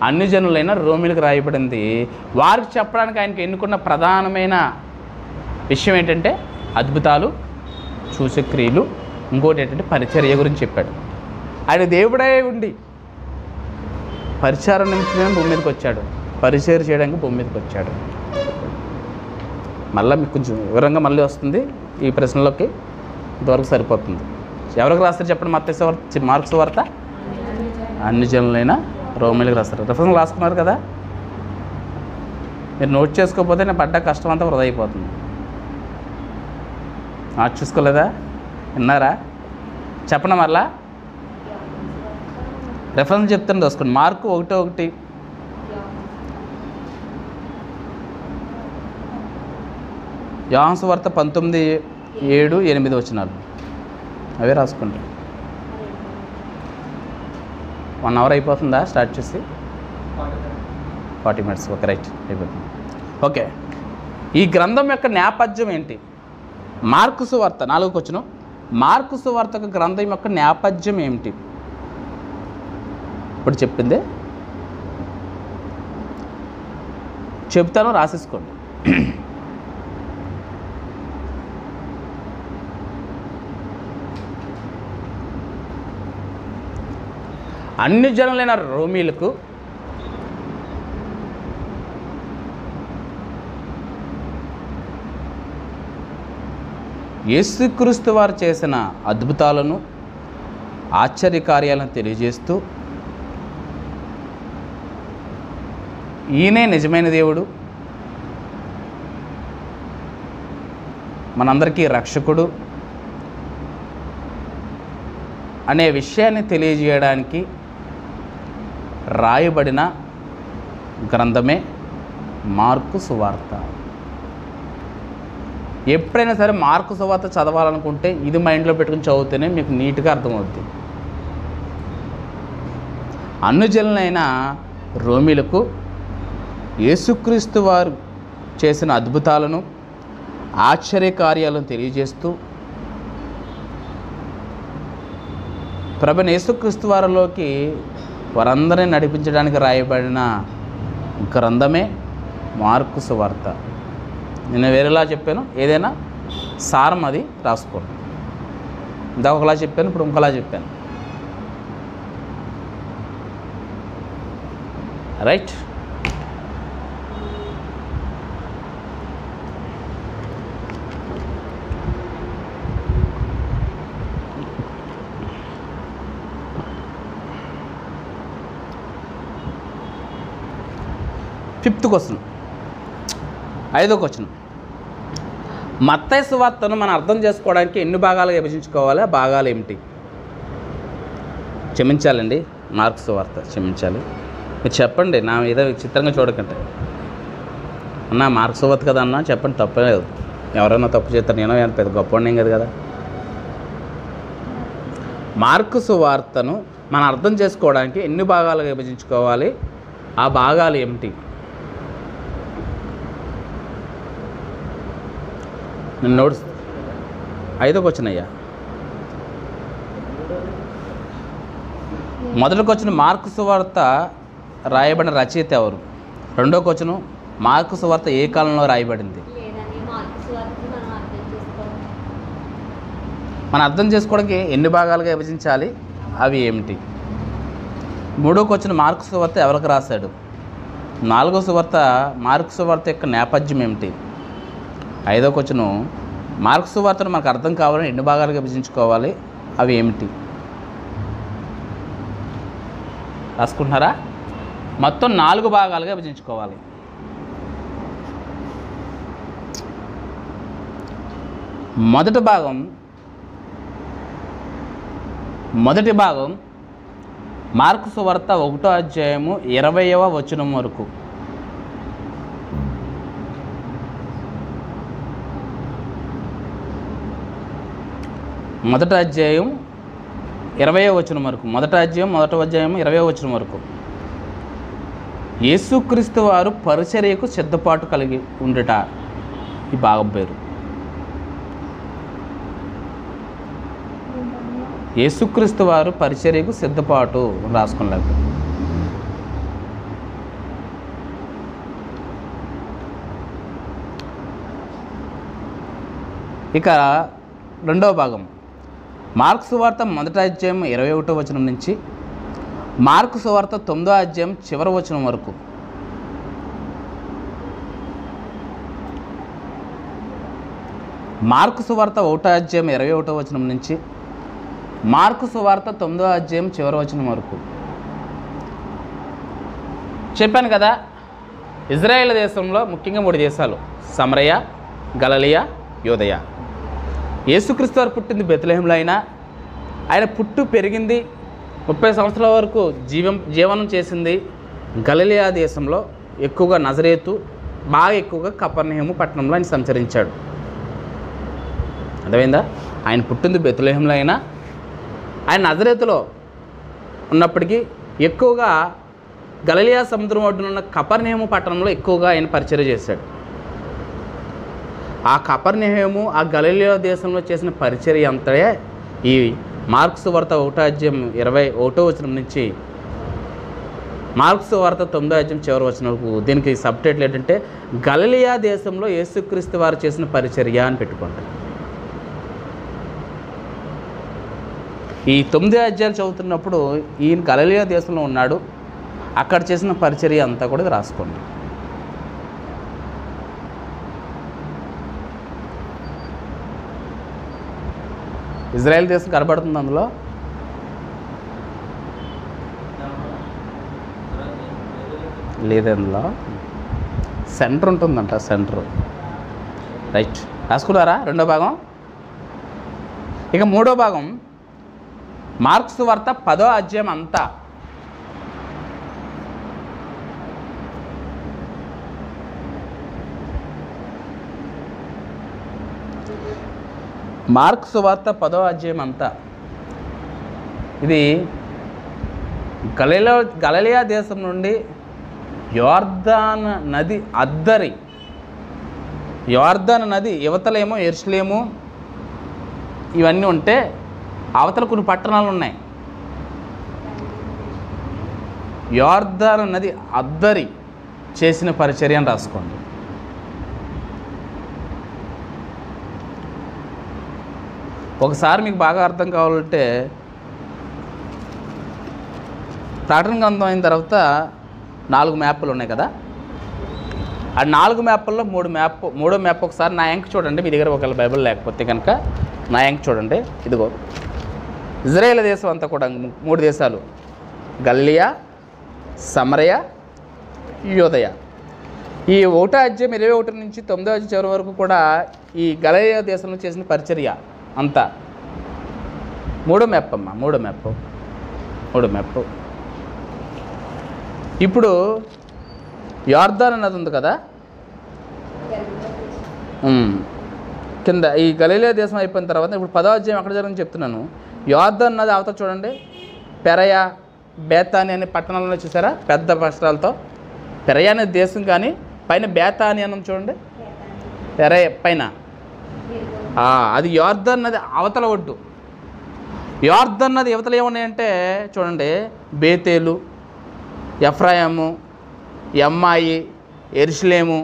అన్ని జనులైన రోమీలకు రాయబడింది. వారికి చెప్పడానికి ఆయనకి ఎన్నుకున్న ప్రధానమైన విషయం ఏంటంటే అద్భుతాలు, సూచక్రియలు, ఇంకోటి ఏంటంటే పరిచర్య గురించి చెప్పాడు. ఆయన దేవుడే ఉండి పరిచారం నిమిత్తమే భూమి మీదకి వచ్చాడు, పరిచర్య చేయడానికి భూమి మీదకి వచ్చాడు. మళ్ళీ మీకు కొంచెం వివరంగా మళ్ళీ వస్తుంది ఈ ప్రశ్నలోకి, ఇంతవరకు సరిపోతుంది. ఎవరికి రాస్తారు చెప్పండి? మార్కు సువార్త అన్ని జనులైన రోమీలకు రాస్తారు. రెఫరెన్స్ రాసుకున్నారు కదా, మీరు నోట్ చేసుకోకపోతే నేను పడ్డ కష్టం అంతా వృధా అయిపోతుంది. నోట్ చూసుకోలేదా? విన్నారా? చెప్పండి మరలా. రెఫరెన్స్ చెప్తాను రాసుకోండి. మార్కు 1:1, యోహాను సువార్త 19:7-8 వచనాలు అవే రాసుకోండి. 1 అవర్ అయిపోతుందా స్టార్ట్ చేసి? 40 minutes. ఓకే, రైట్, అయిపోతుంది. ఓకే, ఈ గ్రంథం యొక్క నేపథ్యం ఏంటి? మార్కు సువార్త 4వ వచనం. మార్కు సువార్త గ్రంథం యొక్క నేపథ్యం ఏమిటి? ఇప్పుడు చెప్పిందే చెప్తాను, రాసేసుకోండి. అన్ని జనులైన రోమీలకు యేసుక్రీస్తు వారు చేసిన అద్భుతాలను, ఆశ్చర్యకార్యాలను తెలియజేస్తూ ఈయనే నిజమైన దేవుడు, మనందరికీ రక్షకుడు అనే విషయాన్ని తెలియజేయడానికి రాయబడిన గ్రంథమే మార్కు సువార్త. ఎప్పుడైనా సరే మార్కు సువార్త చదవాలనుకుంటే ఇది మైండ్లో పెట్టుకుని చదివితేనే మీకు నీట్గా అర్థమవుద్ది. అన్యజనులైన రోమీలకు యేసుక్రీస్తు వారు చేసిన అద్భుతాలను, ఆశ్చర్యకార్యాలను తెలియజేస్తూ ప్రభువైన యేసుక్రీస్తు వారిలోకి వారందరినీ నడిపించడానికి రాయబడిన గ్రంథమే మార్కు సువార్త. నేను వేరేలా చెప్పాను, ఏదైనా సారం అది రాసుకోండి. ఇందాక ఒకలా చెప్పాను, ఇప్పుడు ఇంకోలా చెప్పాను. రైట్. ఫిఫ్త్ క్వశ్చన్, 5వ క్వశ్చన్. మత్తయి సువార్తను మనం అర్థం చేసుకోవడానికి ఎన్ని భాగాలుగా విభజించుకోవాలి? ఆ భాగాలు ఏమిటి? క్షమించాలండి, మార్కు సువార్త క్షమించాలి. మీరు చెప్పండి, నా ఏదో విచిత్రంగా చూడకండి. అన్న మార్కు సువార్త కదా అన్న, చెప్పండి, తప్పలేదు. ఎవరైనా తప్పు చేస్తారు, నేను పెద్ద గొప్ప కదా. మార్కు సువార్తను మనం అర్థం చేసుకోవడానికి ఎన్ని భాగాలుగా విభజించుకోవాలి? ఆ భాగాలు ఏమిటి? నేను నోట్స్ 5వ క్వశ్చన్ అయ్యా. మొదటి క్వశ్చన్, మార్కు సువార్త రాయబడిన రచయిత ఎవరు? 2వ క్వశ్చన్, మార్కు సువార్త ఏ కాలంలో రాయబడింది? మనం అర్థం చేసుకోవడానికి ఎన్ని భాగాలుగా విభజించాలి? అవి ఏమిటి? 3వ క్వశ్చన్, మార్కు సువార్త ఎవరికి రాశాడు? 4వ సువార్త, మార్కు సువార్త యొక్క నేపథ్యం ఏమిటి? 5వ క్వశ్చన్, మార్కు సువార్తను మనకు అర్థం కావాలని ఎన్ని భాగాలుగా విభజించుకోవాలి? అవి ఏమిటి? రాసుకుంటున్నారా? మొత్తం 4 భాగాలుగా విభజించుకోవాలి. మొదటి భాగం మార్కు సువార్త 1వ అధ్యాయము 20వ వచనం వరకు. మొదటి అధ్యాయం 20వ వచనం వరకు. మొదటి అధ్యాయం 20వ వచనం వరకు. యేసుక్రీస్తు వారు పరిచర్యకు సిద్ధపాటు కలిగి ఉండుట ఈ భాగం పేరు. యేసుక్రీస్తు వారు పరిచర్యకు సిద్ధపాటు రాసుకున్నారు. ఇక 2వ భాగం మార్కు సువార్త 1వ అధ్యాయం 21వ వచనం నుంచి మార్కు సువార్త 9వ అధ్యాయం చివరి వచనం వరకు. మార్కు సువార్త 1వ అధ్యాయం 21వ వచనం నుంచి మార్కు సువార్త 9వ అధ్యాయం చివరి వచనం వరకు. చెప్పాను కదా, ఇజ్రాయేల్ దేశంలో ముఖ్యంగా 3 దేశాలు: సమరయ, గలిలయ, యూదయ. యేసుక్రీస్తు వారు పుట్టింది బెత్లెహేంలో అయినా ఆయన పుట్టు పెరిగింది 30 సంవత్సరాల వరకు జీవనం చేసింది గలిలయ దేశంలో, ఎక్కువగా నజరేతు, బాగా ఎక్కువగా కపెర్నహూము పట్టణంలో ఆయన సంచరించాడు. అర్థమైందా? ఆయన పుట్టింది బెత్లెహేంలో అయినా ఆయన నజరేతులో ఉన్నప్పటికీ ఎక్కువగా గలిలయ సముద్రం ఒడ్డున ఉన్న కపెర్నహూము పట్టణంలో ఎక్కువగా ఆయన పరిచర్య చేశాడు. ఆ కపెర్నహూము, ఆ గలిలయ దేశంలో చేసిన పరిచర్య అంతటే ఈ మార్కు సువార్త 1వ అధ్యాయం 21వ వచనం నుంచి మార్కు సువార్త 9వ అధ్యాయం చివరి వచనం వరకు. దీనికి సబ్ టైటిల్ ఏంటంటే గలిలయ దేశంలో యేసుక్రీస్తు వారు చేసిన పరిచర్య అని పెట్టుకోండి. ఈ 9 అధ్యాయాలు చదువుతున్నప్పుడు ఈయన గలిలయ దేశంలో ఉన్నాడు, అక్కడ చేసిన పరిచర్య అంతా కూడా రాసుకోండి. ఇజ్రాయెల్ దేశం కనబడుతుంది అందులో. లేదు, అందులో సెంటర్ ఉంటుందంట, సెంటర్. రైట్, రాసుకున్నారా? 2వ భాగం. ఇక 3వ భాగం మార్కు సువార్త 10వ అధ్యాయం అంతా. మార్కు సువార్త 10వ అధ్యాయం అంతా ఇది గలిలయ దేశం నుండి యోర్దాను నది అద్దరి, యోర్దాను నది యువతలేమో యెరూషలేము ఇవన్నీ ఉంటే అవతల కొన్ని పట్టణాలు ఉన్నాయి. యోర్దాను నది అద్దరి చేసిన పరిచర్యను రాసుకోండి. ఒకసారి మీకు బాగా అర్థం కావాలంటే ప్రకటన గ్రంథం అయిన తర్వాత 4 మ్యాప్లు ఉన్నాయి కదా, ఆ 4 మ్యాప్ల్లో 3వ మ్యాప్ ఒకసారి నా యాంక్ చూడండి. మీ దగ్గర ఒకవేళ బైబిల్ లేకపోతే కనుక నా యాంక్ చూడండి. ఇదిగో ఇజ్రాయేల్ దేశం అంతా కూడా 3 దేశాలు: గలిలయ, సమరయ, యూదయ. ఈ 1వ అధ్యాయం 21 నుంచి 9వ అధ్యాయం చివరి వరకు కూడా ఈ గలిలయ దేశంలో చేసిన పరిచర్య అంతా. మూడో మెప్పు. ఇప్పుడు యోర్దాను నది ఉంది కదా, కింద ఈ గలిలయ దేశం అయిపోయిన తర్వాత ఇప్పుడు 10వ అధ్యాయం ఎక్కడ జరిగిందని చెప్తున్నాను. యోర్దాను నది అవతల చూడండి, పెరయ, బేతాని అనే పట్టణాలను చూసారా, పెద్ద పట్టణాలతో. పెరయ అనే దేశం, కానీ పైన బేతాని అని చూడండి, పెరయ పైన, అది యోర్దాను నది అవతల ఒడ్డు. యోర్దాను నది యువతలు ఏమున్నాయంటే చూడండి, బేతేలు, ఎఫ్రాయిము, యమ్మాయి, యెరూషలేము,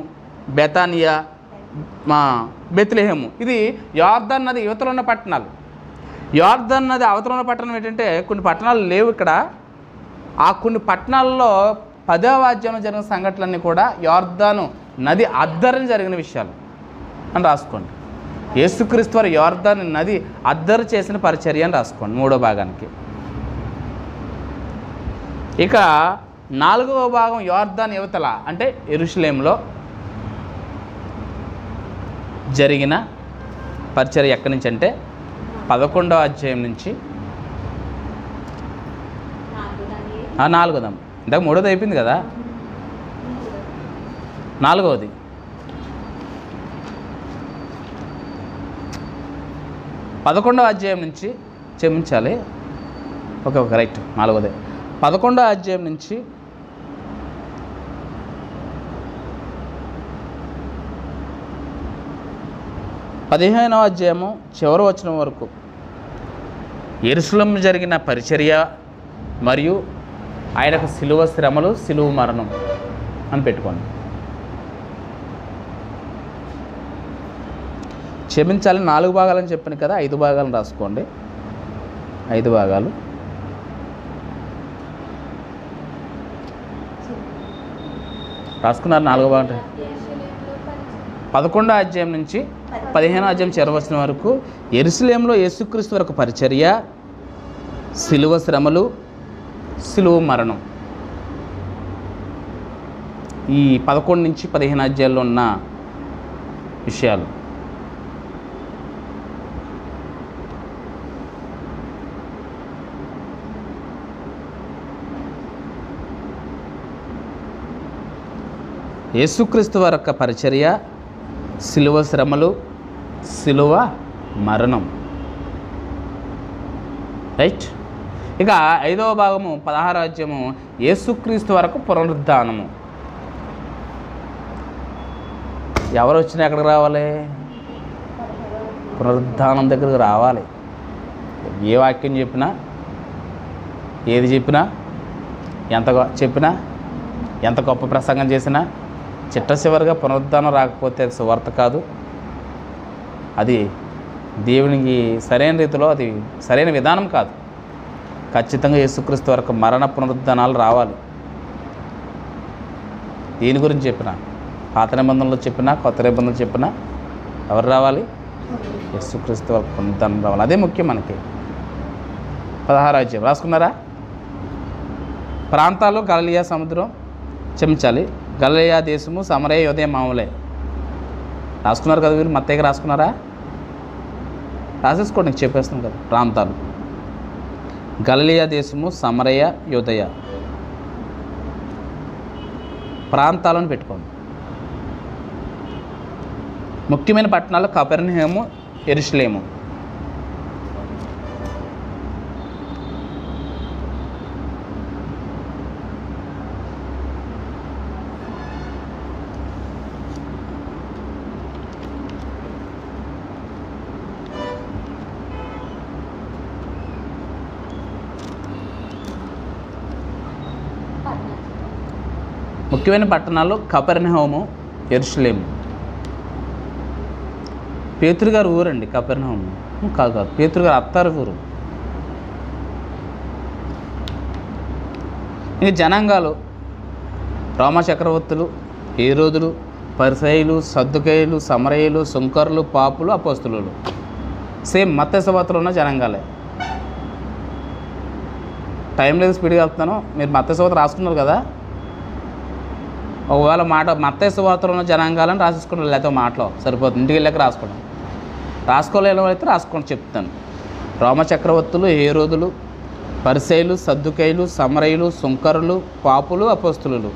బెతానియా, బెత్లెహేము. ఇది యోర్దాను నది యువతలో ఉన్న పట్టణాలు. యోర్దాను నది అవతల ఉన్న పట్టణం ఏంటంటే కొన్ని పట్టణాలు లేవు ఇక్కడ. ఆ కొన్ని పట్టణాల్లో 10వ అధ్యాయంలో జరిగిన సంఘటనలన్నీ కూడా యోర్దాను నది అద్దరని జరిగిన విషయాలు అని రాసుకోండి. యేసుక్రీస్తు వారు యోర్దాను నది అద్దరు చేసిన పరిచర్య అని రాసుకోండి 3వ భాగానికి. ఇక 4వ భాగం యోర్దాను యువతల అంటే యెరూషలేములో జరిగిన పరిచర్య ఎక్కడి నుంచి అంటే 11వ అధ్యాయం నుంచి 4వ, ఇందాక 3వది అయిపోయింది కదా, 4వది. పదకొండవ అధ్యాయం నుంచి క్షమించాలి, ఓకే రైట్, 4వదే. 11వ అధ్యాయం నుంచి 15వ అధ్యాయము చివరి వచనం వరకు యెరూషలేములో జరిగిన పరిచర్య మరియు ఆయనకు సిలువ శ్రమలు, సిలువ మరణం అని పెట్టుకోండి. క్షమించాలి 4 భాగాలని చెప్పాను కదా, 5 భాగాలను రాసుకోండి. 5 భాగాలు. రాసుకున్నారు 4 భాగాలు. 11వ అధ్యాయం నుంచి 15వ అధ్యాయం చివరి వరకు యెరూషలేములో యేసుక్రీస్తు వరకు పరిచర్య, సిలువ శ్రమలు, సిలువ మరణం. ఈ 11 నుంచి 15 అధ్యాయాల్లో ఉన్న విషయాలు. యేసుక్రీస్తు వారి యొక్క పరిచర్య, సిలువ శ్రమలు, సిలువ మరణం. రైట్. ఇక 5వ భాగము 16వ అధ్యాయము యేసుక్రీస్తు వరకు పునరుద్ధానము. ఎవరు వచ్చినా ఎక్కడికి రావాలి? పునరుద్ధానం దగ్గరికి రావాలి. ఏ వాక్యం చెప్పినా, ఏది చెప్పినా, ఎంత చెప్పినా, ఎంత గొప్ప ప్రసంగం చేసినా చిట్ట చివరిగా పునరుద్ధానం రాకపోతే అది సువార్త కాదు. అది దేవునికి సరైన రీతిలో అది సరైన విధానం కాదు. ఖచ్చితంగా యేసుక్రీస్తు వరకు మరణ పునరుద్ధానాలు రావాలి. దీని గురించి చెప్పినా, పాత నిబంధనలో చెప్పినా, కొత్త నిబంధనలు చెప్పినా ఎవరు రావాలి? యేసుక్రీస్తు వరకు పునరుద్ధానం రావాలి. అదే ముఖ్యం మనకి. 16వ అధ్యాయం రాసుకున్నారా? ప్రాంతాలు గలిలయ సముద్రం, క్షమించాలి, గలిలయ దేశము, సమరయ, యూదయ, మామూలే. రాసుకున్నారు కదా మీరు? మత్తయికి రాసుకున్నారా? రాసేసుకోండి, నీకు చెప్పేస్తున్నాను కదా. ప్రాంతాలు గలిలయ దేశము, సమరయ, యూదయ ప్రాంతాలను పెట్టుకోండి. ముఖ్యమైన పట్టణాలు కపెర్నహూము, యెరూషలేము. ముఖ్యమైన పట్టణాలు కపెర్నహూము, యెరూషలేము. పేతురు గారు ఊరండి కపెర్నహూము. కాదు, పేతురు గారు అత్తారు ఊరు. ఇంక జనాంగాలు రోమా చక్రవర్తులు, హేరోదులు, పరిసయ్యులు, సద్దుకయ్యులు, సమరయులు, సుంకరులు, పాపులు, అపోస్తలులు. సేమ్ మత్తయి సువార్తలో ఉన్న జనాంగాలే. టైం లేదు, స్పీడ్గా వెళ్తున్నాను. మీరు మత్తయి సువార్త రాసుకున్నారు కదా, ఒకవేళ మాట మత్తయి సువార్తలో ఉన్న జనాంగాలను రాసేసుకుంటాం, లేకపోతే మాటలో సరిపోతుంది, ఇంటికి వెళ్ళాక రాసుకోవడం. రాసుకోలేని అయితే రాసుకోండి చెప్తాను. రోమ చక్రవర్తులు, హేరోదులు, పరిసయ్యులు, సద్దుకయ్యులు, సమరయులు, సుంకరులు, పాపులు, అపోస్తులు,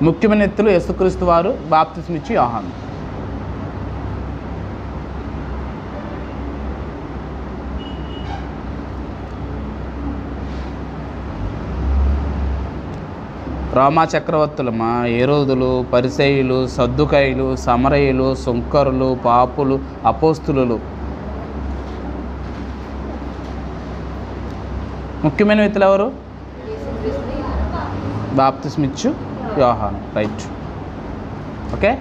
ముఖ్యమైన వ్యక్తులు యేసుక్రీస్తు వారు, బాప్తిస్మిచ్చి యోహాను. రోమా చక్రవర్తులమా, హేరోదులు, పరిసయ్యులు, సద్దుకయ్యులు, సమరయులు, సుంకరులు, పాపులు, అపోస్తులు. ముఖ్యమైన వ్యక్తులు ఎవరు? బాప్తిస్మిచ్చు యోహాను. Right, okay.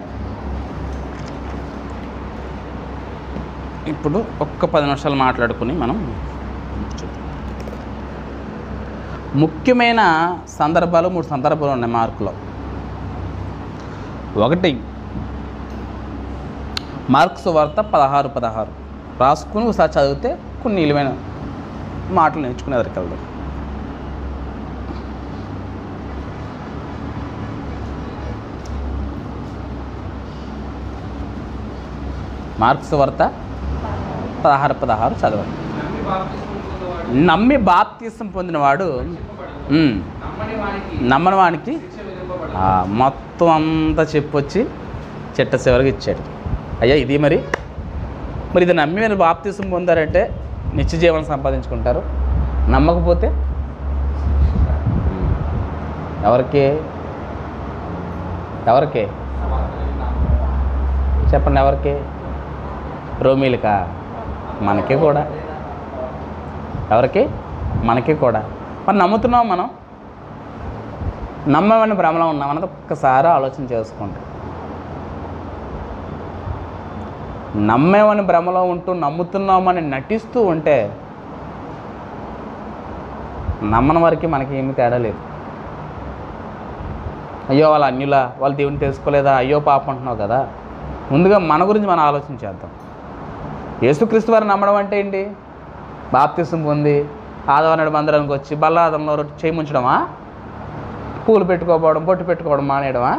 ఇప్పుడు ఒక్క 10 నిమిషాలు మాట్లాడుకుని మనం ముఖ్యమైన సందర్భాలు 3 సందర్భాలు ఉన్నాయి మార్కులో. ఒకటి మార్కు సువార్త 16:16 రాసుకుని ఒకసారి చదివితే కొన్ని నిలువైన మాటలు నేర్చుకుని ఎదురుకెళ్దాం. మార్కు సువార్త 16:16 చదవండి. నమ్మి బాప్తిసం పొందినవాడు నమ్మని వానికి మొత్తం అంతా చెప్పొచ్చి చెట్ట చివరికి ఇచ్చాడు. అయ్యా ఇది మరి ఇది నమ్మి మీరు బాప్తిసం పొందారంటే నిత్య జీవనం సంపాదించుకుంటారు. నమ్మకపోతే ఎవరికే చెప్పండి, ఎవరికే? రోమీలకా? మనకే కూడా. ఎవరికి? మనకి కూడా. మరి నమ్ముతున్నాం మనం? నమ్మమని భ్రమలో ఉన్నామన్నది ఒక్కసారి ఆలోచన చేసుకోండి. నమ్మేమని భ్రమలో ఉంటూ నమ్ముతున్నామని నటిస్తూ ఉంటే నమ్మని వారికి మనకి ఏమీ తేడా లేదు. అయ్యో వాళ్ళ అన్యులా, వాళ్ళు దేవుని తెలుసుకోలేదా, అయ్యో పాపం అంటున్నావు కదా. ముందుగా మన గురించి మనం ఆలోచన చేద్దాం. యేసుక్రీస్తు వారిని నమ్మడం అంటే ఏంటి? బాప్తిసం పొంది ఆదివారం మందిరానికి వచ్చి బల్లాదంలో చేయి ముంచడమా? పూలు పెట్టుకోవడం, బొట్టు పెట్టుకోవడం మానేయడమా?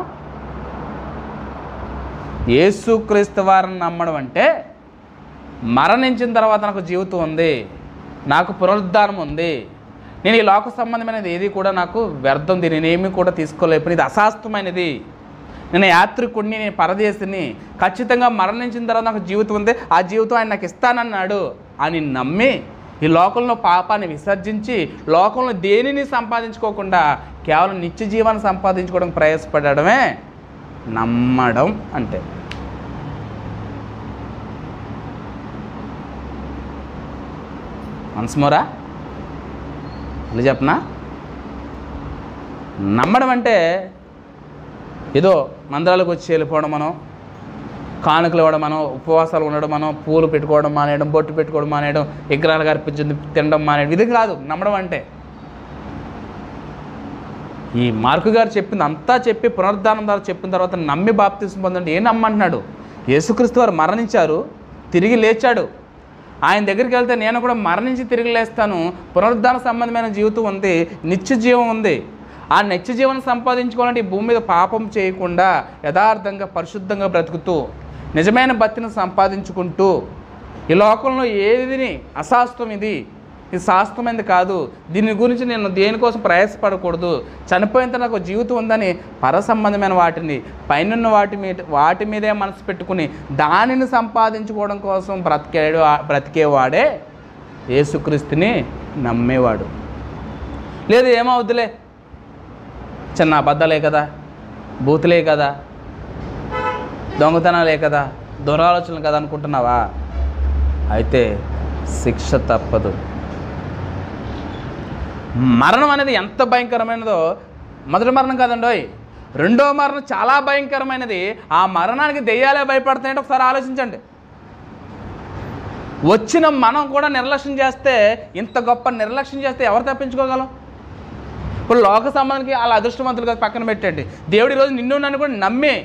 యేసుక్రీస్తు వారిని నమ్మడం అంటే మరణించిన తర్వాత నాకు జీవితం ఉంది, నాకు పునరుద్ధానం ఉంది, నేను ఈ లోక సంబంధమైనది ఏది కూడా నాకు వ్యర్థం, నేనేమీ కూడా తీసుకోలేకపోయినా ఇది అశాస్త్రమైనది, నేను యాత్రికుడిని, నేను పరదేశిని, ఖచ్చితంగా మరణించిన తర్వాత నాకు జీవితం ఉంది, ఆ జీవితం ఆయన నాకు ఇస్తానన్నాడు అని నమ్మి ఈ లోకంలో పాపాన్ని విసర్జించి లోకంలో దేనిని సంపాదించుకోకుండా కేవలం నిత్య జీవాన్ని సంపాదించుకోవడం ప్రయాసపడమే నమ్మడం అంటే. మనస్మోరా అలా చెప్పనా? నమ్మడం అంటే ఏదో మందిరాలకు వచ్చి వెళ్ళిపోవడం, మనం కానుకలు ఇవ్వడం, మనం ఉపవాసాలు ఉండడం, మనం పూలు పెట్టుకోవడం మానేయడం, బొట్టు పెట్టుకోవడం మానేయడం, విగ్రహాలకు అర్పించింది తినడం మానేయడం, ఇది కాదు నమ్మడం అంటే. ఈ మార్కు గారు చెప్పింది అంతా చెప్పి పునరుద్ధానం ద్వారా చెప్పిన తర్వాత నమ్మి బాప్తిసం పొందండి. ఏం నమ్మంటున్నాడు? యేసుక్రీస్తు వారు మరణించారు, తిరిగి లేచాడు. ఆయన దగ్గరికి వెళ్తే నేను కూడా మరణించి తిరిగి లేస్తాను, పునరుద్ధాన సంబంధమైన జీవితం ఉంది, నిత్య జీవం ఉంది. ఆ నిత్య జీవనం సంపాదించుకోవాలంటే ఈ భూమి మీద పాపం చేయకుండా యథార్థంగా పరిశుద్ధంగా బ్రతుకుతూ నిజమైన భక్తిని సంపాదించుకుంటూ ఈ లోకంలో ఏదిని అశాస్త్రం ఇది శాస్త్రమైనది కాదు, దీని గురించి నేను దేనికోసం ప్రయాసపడకూడదు, చనిపోయిన నాకు జీవితం ఉందని పరసంబంధమైన వాటిని పైనున్న వాటి మీదే మనసు పెట్టుకుని దానిని సంపాదించుకోవడం కోసం బ్రతికేవాడే యేసుక్రీస్తుని నమ్మేవాడు. లేదు ఏమవుద్దులే, చిన్న అబద్ధాలే కదా, బూతులే కదా, దొంగతనాలే కదా, దురాలోచనలు కదా అనుకుంటున్నావా? అయితే శిక్ష తప్పదు. మరణం అనేది ఎంత భయంకరమైనదో మొదటి మరణం కాదండోయ్, రెండో మరణం చాలా భయంకరమైనది. ఆ మరణానికి దెయ్యాలే భయపడతాయంటే ఒకసారి ఆలోచించండి. వచ్చిన మనం కూడా నిర్లక్ష్యం చేస్తే, ఇంత గొప్ప నిర్లక్ష్యం చేస్తే ఎవరు తప్పించుకోగలం? ఇప్పుడు లోక సంబంధానికి వాళ్ళ అదృష్టవంతులు కదా పక్కన పెట్టండి. దేవుడు ఈరోజు నిన్ను నన్ను కూడా నమ్మి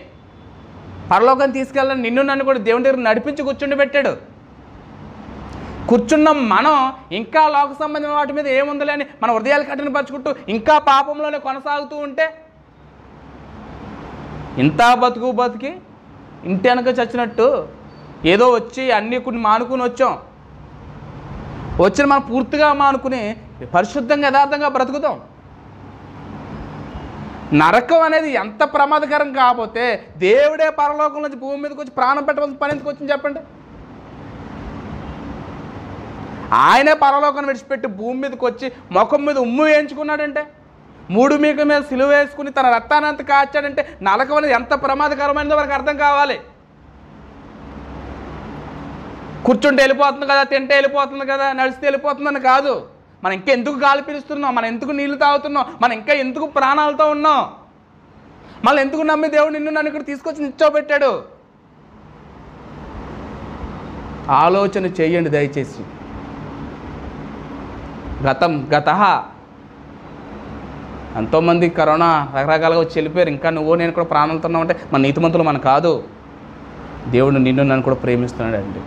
పరలోకాన్ని తీసుకెళ్ళాలని నిన్ను నన్ను కూడా దేవుని దగ్గర నడిపించి కూర్చుండి పెట్టాడు. కూర్చున్న మనం ఇంకా లోక సంబంధమైన వాటి మీద ఏముందిలే అని మన హృదయాలు కఠినపరుచుకుంటూ ఇంకా పాపంలోనే కొనసాగుతూ ఉంటే ఇంత బతికి ఇంటి వెనక చచ్చినట్టు ఏదో వచ్చి అన్నీ కొన్ని మానుకుని వచ్చాం. వచ్చిన మనం పూర్తిగా మానుకుని పరిశుద్ధంగా యథార్థంగా బ్రతుకుతాం. నరకం అనేది ఎంత ప్రమాదకరం కాకపోతే దేవుడే పరలోకం నుంచి భూమి మీదకి వచ్చి ప్రాణం పెట్టవలసిన పని ఎందుకు వచ్చింది చెప్పండి? ఆయనే పరలోకాన్ని విడిచిపెట్టి భూమి మీదకి వచ్చి ముఖం మీద ఉమ్ము వేయించుకున్నాడంటే, మూడు మీక మీద సిలువ వేసుకుని తన రక్తాన్ని అంత కాచాడంటే నరకం అనేది ఎంత ప్రమాదకరమైనదో మనకు అర్థం కావాలి. కూర్చుంటే వెళ్ళిపోతుంది కదా, తింటే వెళ్ళిపోతుంది కదా, నడిస్తే వెళ్ళిపోతుందని కాదు. మనం ఇంకా ఎందుకు గాలి పీలుస్తున్నాం, మనం ఎందుకు నీళ్లు తాగుతున్నాం, మనం ఇంకా ఎందుకు ప్రాణాలతో ఉన్నాం, మళ్ళీ ఎందుకు నమ్మి దేవుడు నిన్ను నన్ను ఇక్కడ తీసుకొచ్చి నిల్చోబెట్టాడు. ఆలోచన చేయండి దయచేసి. గత ఎంతోమంది కరోనా రకరకాలుగా వచ్చి వెళ్ళిపోయారు. ఇంకా నువ్వు నేను కూడా ప్రాణాలతో ఉన్నామంటే మన నీతిమంతులు మన కాదు. దేవుడు నిన్ను నన్ను కూడా ప్రేమిస్తున్నాడు అండి.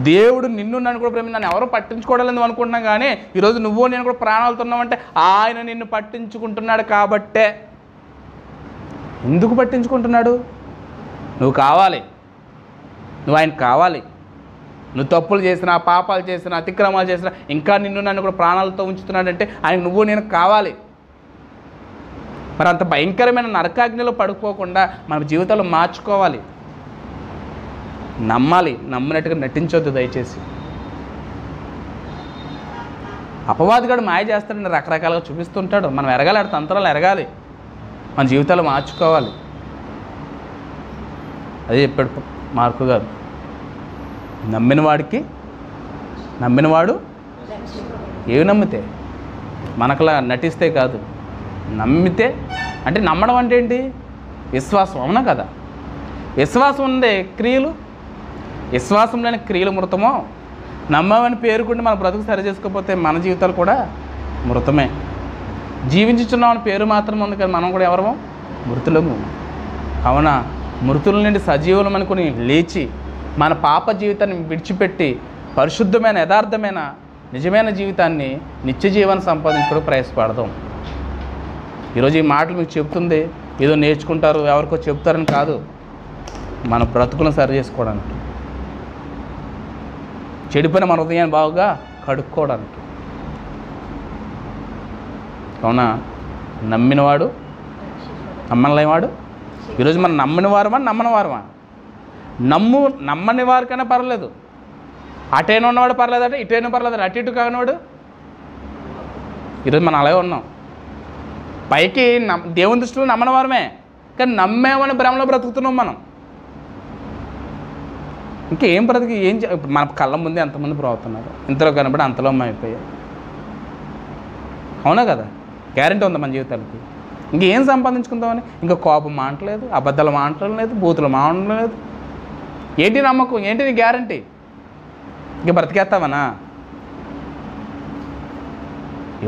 దేవుడు నిన్ను నన్ను కూడా నన్ను ఎవరో పట్టించుకోవడం అనుకుంటున్నాం, కానీ ఈరోజు నువ్వు నేను కూడా ప్రాణాలతో ఉన్నామంటే ఆయన నిన్ను పట్టించుకుంటున్నాడు కాబట్టే. ఎందుకు పట్టించుకుంటున్నాడు? నువ్వు కావాలి, నువ్వు ఆయన కావాలి. నువ్వు తప్పులు చేసినా, పాపాలు చేసినా, అతిక్రమాలు చేసినా ఇంకా నిన్ను నన్ను కూడా ప్రాణాలతో ఉంచుతున్నాడంటే ఆయన నువ్వు నేను కావాలి. మరి అంత భయంకరమైన నరకాగ్నిలో పడుకోకుండా మన జీవితాలు మార్చుకోవాలి. నమ్మాలి, నమ్మినట్టుగా నటించొద్దు దయచేసి. అపవాదిగాడు మాయ చేస్తాడని రకరకాలుగా చూపిస్తుంటాడు. మనం ఎరగాలి, ఆడ తంత్రాలు ఎరగాలి, మన జీవితాలు మార్చుకోవాలి. అదే చెప్పాడు మార్కు గారు. నమ్మినవాడు ఏవి నమ్మితే, మనకలా నటిస్తే కాదు, నమ్మితే. అంటే నమ్మడం అంటే ఏంటి? విశ్వాసం, అవునా కదా? విశ్వాసం ఉండే క్రియలు, విశ్వాసం లేని క్రియలు మృతమో. నమ్మమని పేరుకుంటే మన బ్రతుకు సరి చేసుకోకపోతే మన జీవితాలు కూడా మృతమే. జీవించుచున్నామని పేరు మాత్రం ఉంది కదా, మనం కూడా ఎవరమో మృతులము. అవునా? మృతుల నుండి సజీవులం అనుకుని లేచి మన పాప జీవితాన్ని విడిచిపెట్టి పరిశుద్ధమైన యథార్థమైన నిజమైన జీవితాన్ని నిత్య జీవనం సంపాదించుకోవడం ప్రయాసపడదాం. ఈరోజు ఈ మాటలు మీకు చెప్తుంది ఏదో నేర్చుకుంటారు, ఎవరికో చెప్తారని కాదు, మన బ్రతుకులను సరి చేసుకోవడానికి, చెడిపోయిన మన హృదయాన్ని బాగుగా కడుక్కోవడానికి. అవునా? నమ్మినవాడు నమ్మలేవాడు. ఈరోజు మనం నమ్మిన వారమా నమ్మని వారమా? నమ్మని వారికైనా పర్లేదు, అటైనా ఉన్నవాడు పర్లేదు, అంటే ఇటైనా పర్లేదు, అటు ఇటు కానివాడు. ఈరోజు మనం అలాగే ఉన్నాం. పైకి దేవుని దృష్టిలో నమ్మని వారమే, కానీ నమ్మేమని భ్రమలో బ్రతుకుతున్నాం మనం. ఇంకేం బ్రతికి ఏం మన కళ్ళ ముందే ఎంతమంది బ్రతుకుతున్నారు, ఇంతలో కనబడి అంతలో అయిపోయాయి. అవునా కదా? గ్యారెంటీ ఉంది మన జీవితాలకి. ఇంకేం సంపాదించుకుందామని? ఇంకా కోపం మానట్లేదు, అబద్ధాలు మానట్లేదు, బూతులు మానట్లేదు. ఏంటి నమ్మకం? ఏంటి నీ గ్యారంటీ? ఇంక బ్రతికేస్తావనా?